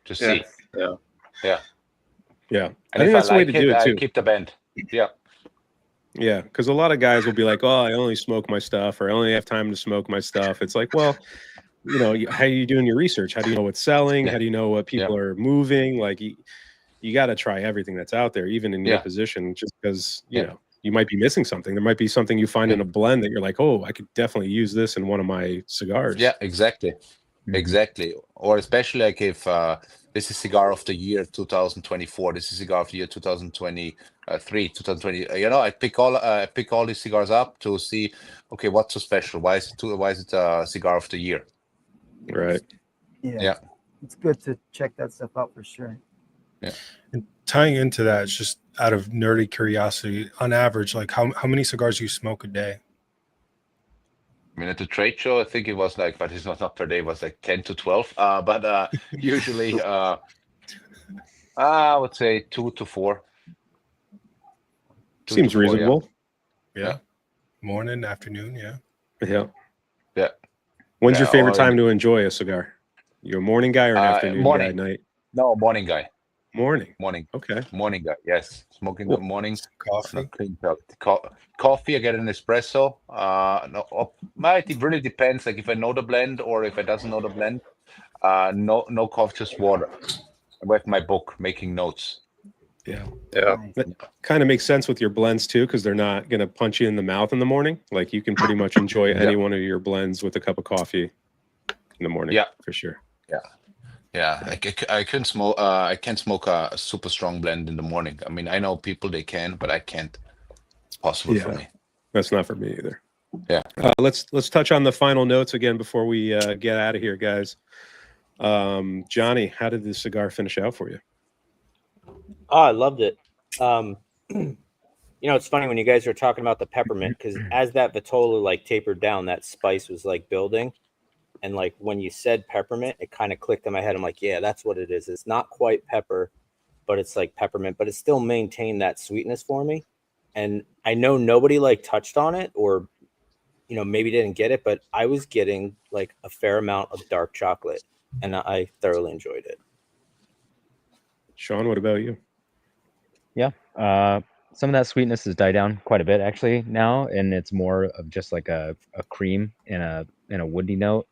To see. Yeah. Yeah. And I think if that's I the way like to do it, it I too. keep the band. Yeah. Yeah, because a lot of guys will be like, "Oh, I only smoke my stuff," or "I only have time to smoke my stuff." It's like, well, you know, how are you doing your research? How do you know what's selling? Yeah. How do you know what people are moving? Like, you got to try everything that's out there, even in your position, just because you know you might be missing something. There might be something you find in a blend that you're like, "Oh, I could definitely use this in one of my cigars." Yeah, exactly. Exactly. Or especially like if this is cigar of the year 2024, this is cigar of the year 2023, 2020. You know, I pick all these cigars up to see, okay, what's so special? Why is it cigar of the year? Right. Yeah. It's good to check that stuff out for sure. Yeah. And tying into that, it's just out of nerdy curiosity, on average, like how many cigars do you smoke a day? I mean, at the trade show, I think it was like, but it's not per day, it was like 10 to 12. But usually, I would say 2 to 4. Seems reasonable. Yeah. Morning, afternoon, Yeah. When's your Yeah, favorite or time to enjoy a cigar? You a morning guy or an afternoon guy? morning. Night? No, morning guy. Morning. Morning. Okay. Morning guy. Yes, smoking Well, the morning. Coffee. Not clean coffee. I get an espresso. No, it really depends. Like if I know the blend or if I doesn't know the blend. No coffee, just water. With my book, making notes. Yeah. Yeah. Nice. That kind of makes sense with your blends too, because they're not going to punch you in the mouth in the morning. Like you can pretty much enjoy any one of your blends with a cup of coffee in the morning. Yeah, for sure. yeah. I couldn't smoke. I can't smoke a super strong blend in the morning. I mean, I know people they can, but I can't. It's possible for me. That's not for me either. Yeah. Let's touch on the final notes again before we get out of here, guys. Johnny, how did the cigar finish out for you? Oh, I loved it. You know, it's funny when you guys were talking about the peppermint, because as that Vitola like tapered down, that spice was like building. And like when you said peppermint, it kind of clicked in my head. I'm like, yeah, that's what it is. It's not quite pepper, but it's like peppermint, but it still maintained that sweetness for me. And I know nobody like touched on it or, you know, maybe didn't get it, but I was getting like a fair amount of dark chocolate and I thoroughly enjoyed it. Sean, what about you? Yeah. Some of that sweetness has died down quite a bit actually now, and it's more of just like a cream and a woody note,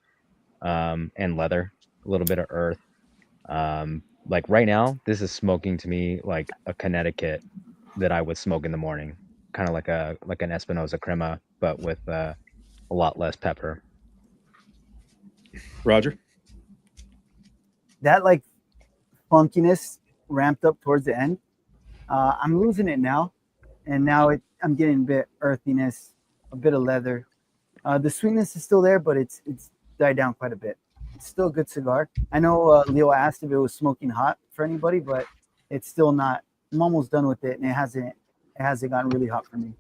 and leather, a little bit of earth. Like right now, this is smoking to me like a Connecticut that I would smoke in the morning, kind of like an Espinosa Crema, but with a lot less pepper. Roger? That like funkiness ramped up towards the end. I'm losing it now, and now I'm getting a bit earthiness, a bit of leather. The sweetness is still there, but it's died down quite a bit. It's still a good cigar. I know Leo asked if it was smoking hot for anybody, but it's still not. I'm almost done with it, and it hasn't gotten really hot for me.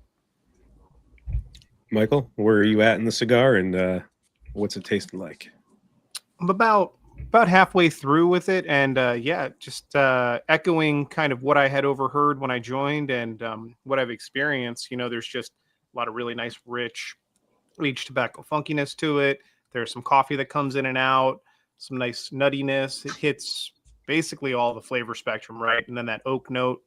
Michael, where are you at in the cigar, and what's it tasting like? I'm about halfway through with it, and yeah, just echoing kind of what I had overheard when I joined and what I've experienced. You know, there's just a lot of really nice, rich, aged tobacco funkiness to it. There's some coffee that comes in and out, some nice nuttiness. It hits basically all the flavor spectrum, right? And then that oak note.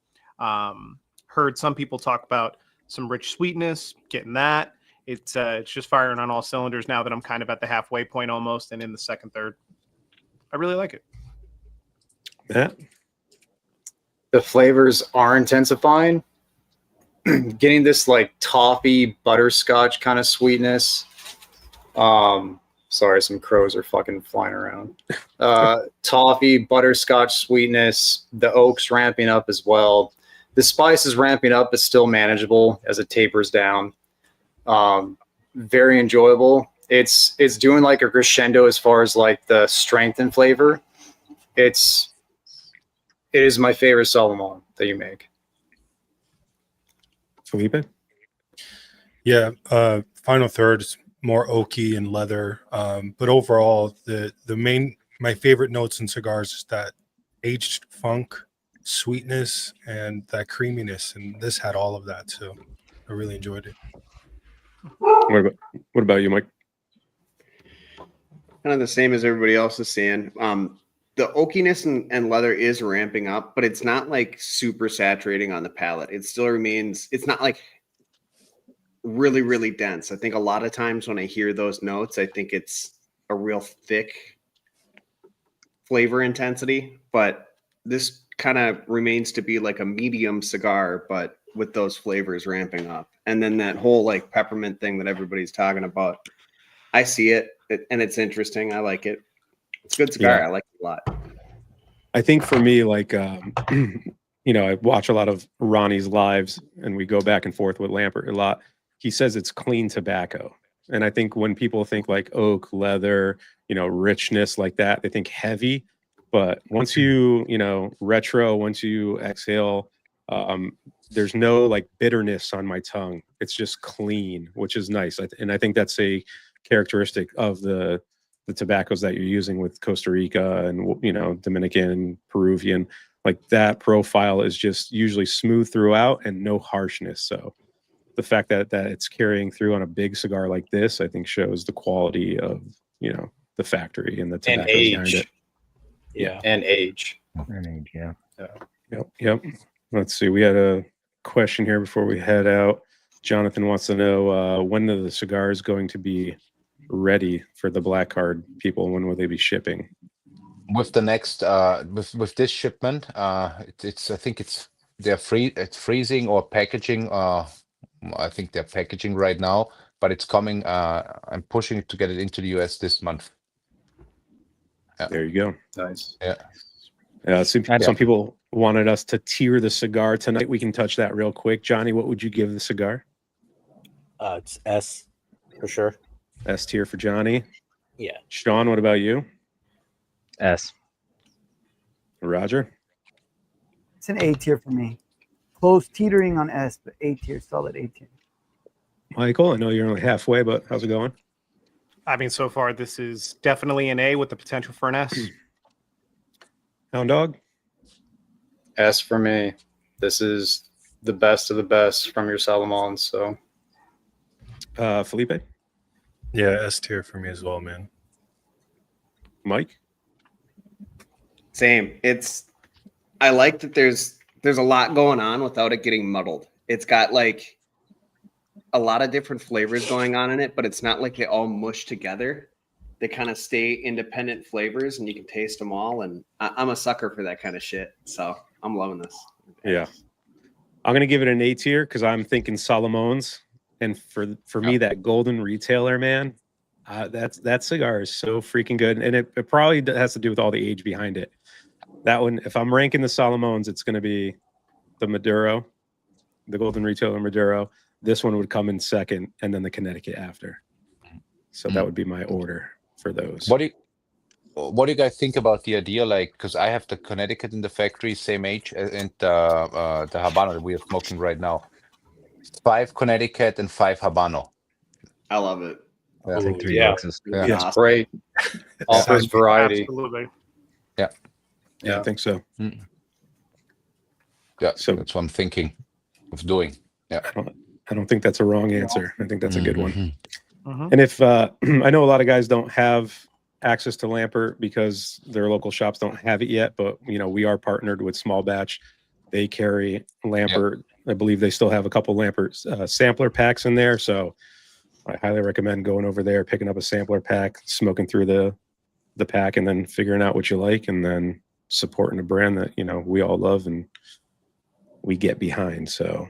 Heard some people talk about some rich sweetness, getting that. It's just firing on all cylinders now that I'm kind of at the halfway point almost and in the second third. I really like it. Matt? The flavors are intensifying. Getting this like toffee butterscotch kind of sweetness. Sorry, some crows are fucking flying around. Toffee butterscotch sweetness. The oak's ramping up as well. The spice is ramping up, but still manageable as it tapers down. Very enjoyable. It's doing like a crescendo as far as like the strength and flavor. It is my favorite Solomon that you make. Felipe? Yeah, final third is more oaky and leather, but overall, my favorite notes in cigars is that aged funk, sweetness, and that creaminess, and this had all of that, so I really enjoyed it. What about you, Mike? Kind of the same as everybody else is saying. The oakiness and leather is ramping up, but it's not like super saturating on the palate. It still remains, it's not like really, really dense. I think a lot of times when I hear those notes, I think it's a real thick flavor intensity, but this kind of remains to be like a medium cigar, but with those flavors ramping up. And then that whole like peppermint thing that everybody's talking about, I see it and it's interesting. I like it. It's a good cigar. Yeah. I like it a lot. I think for me, like, you know, I watch a lot of Ronnie's lives and we go back and forth with Lampert a lot. He says it's clean tobacco. And I think when people think like oak, leather, you know, richness like that, they think heavy. But once you know, retro, once you exhale, there's no like bitterness on my tongue. It's just clean, which is nice. And I think that's a characteristic of the tobaccos that you're using with Costa Rica and, you know, Dominican, Peruvian. Like that profile is just usually smooth throughout and no harshness. So the fact that it's carrying through on a big cigar like this, I think shows the quality of you know, the factory and the And tobacco behind age. it. Yeah. And age. And age, yeah. Yep. Let's see. We had a question here before we head out. Jonathan wants to know when are the cigars going to be ready for the black card people? When will they be shipping? With the next with this shipment, it's I think it's freezing or packaging. I think they're packaging right now, but it's coming. I'm pushing to get it into the US this month. There you go. Nice. Yeah. Some people wanted us to tier the cigar tonight. We can touch that real quick. Johnny, what would you give the cigar? It's S for sure. S tier for Johnny. Yeah. Sean, what about you? S. Roger? It's an A tier for me. Close teetering on S, but A tier, solid A tier. Michael, I know you're only halfway, but how's it going? I mean, so far this is definitely an A with the potential for an S. Hound Dog? S for me. This is the best of the best from your Salomons. So Felipe? Yeah, S tier for me as well, man. Mike? Same. I like that there's a lot going on without it getting muddled. It's got like a lot of different flavors going on in it, but it's not like they all mush together. They kind of stay independent flavors and you can taste them all. And I'm a sucker for that kind of shit. So I'm loving this. Yeah. I'm going to give it an A tier because I'm thinking Salomon's. And for me, that golden retailer, man, that cigar is so freaking good. And it probably has to do with all the age behind it. That one, if I'm ranking the Salomon's, it's going to be the Maduro, the golden retailer Maduro. This one would come in second, and then the Connecticut after. So that would be my order for those. What do you guys think about the idea? Like, because I have the Connecticut in the factory, same age, and the Habano that we are smoking right now. 5 Connecticut and 5 Habano. I love it. I think 3 yeah. boxes. Yeah. it's great. Offers variety. Absolutely. Yeah, I think so. Yeah, So- that's what I'm thinking of doing. Yeah. I don't think that's a wrong answer. I think that's a good one. Mhm. And if I know a lot of guys don't have access to Lampert because their local shops don't have it yet, but we are partnered with Small Batch. They carry Lampert. I believe they still have a couple Lampert sampler packs in there. So I highly recommend going over there, picking up a sampler pack, smoking through the pack, and then figuring out what you like, and then supporting a brand that we all love and we get behind. So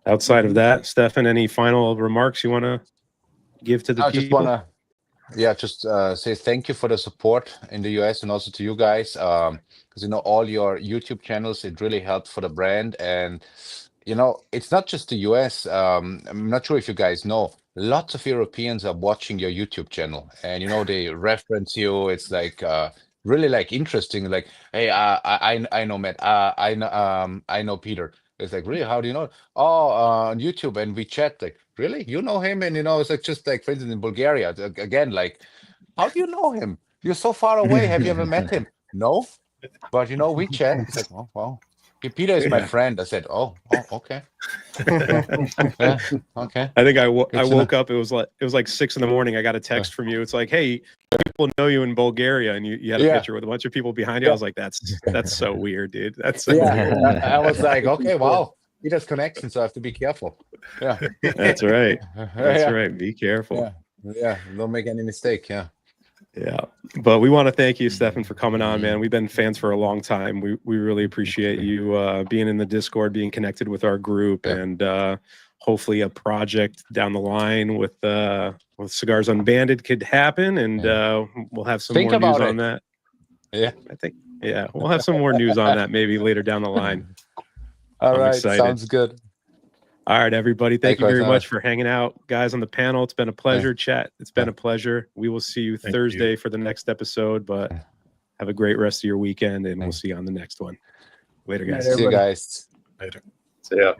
outside of that, Stefan, any final remarks you want to give to the I people? just want to say thank you for the support in the US and also to you guys, because all your YouTube channels, it really helped for the brand. And it's not just the US. I'm not sure if you guys know, lots of Europeans are watching your YouTube channel, and they reference you. It's like really like interesting. Like, hey, I know Matt. I know Peter. It's like, really, how do you know? Oh, on YouTube, and we chat. Like, really, you know him? And it's like, just like, for instance, in Bulgaria again. Like, how do you know him? You're so far away. Have you ever met him? No, but we chat. It's like, oh wow. Peter is my friend. I said, oh, okay. Yeah, okay. I think I woke enough. up. It was like 6 a.m. I got a text from you. It's like, hey, people know you in Bulgaria, and you had a picture with a bunch of people behind you. I was like, that's so weird, dude. That's so weird. I was like, okay, wow. Peter's connection, so I have to be careful. Yeah. That's right. That's right. Be careful. Yeah. Don't make any mistake. Yeah. Yeah. But we want to thank you, Stefan, for coming on, man. We've been fans for a long time. We really appreciate you being in the Discord, being connected with our group, and hopefully a project down the line with Cigars Unbanded could happen, and we'll have some more news on that. Yeah. I think, we'll have some more news on that maybe later down the line. All I'm right. excited. Sounds good. All right, everybody. Thank you very Likewise, much for hanging out. Guys on the panel, it's been a pleasure. Chat, it's been a pleasure. We will see you Thursday for the next episode, but have a great rest of your weekend, and we'll see you on the next one. Later, guys. See you guys. Later. So yeah.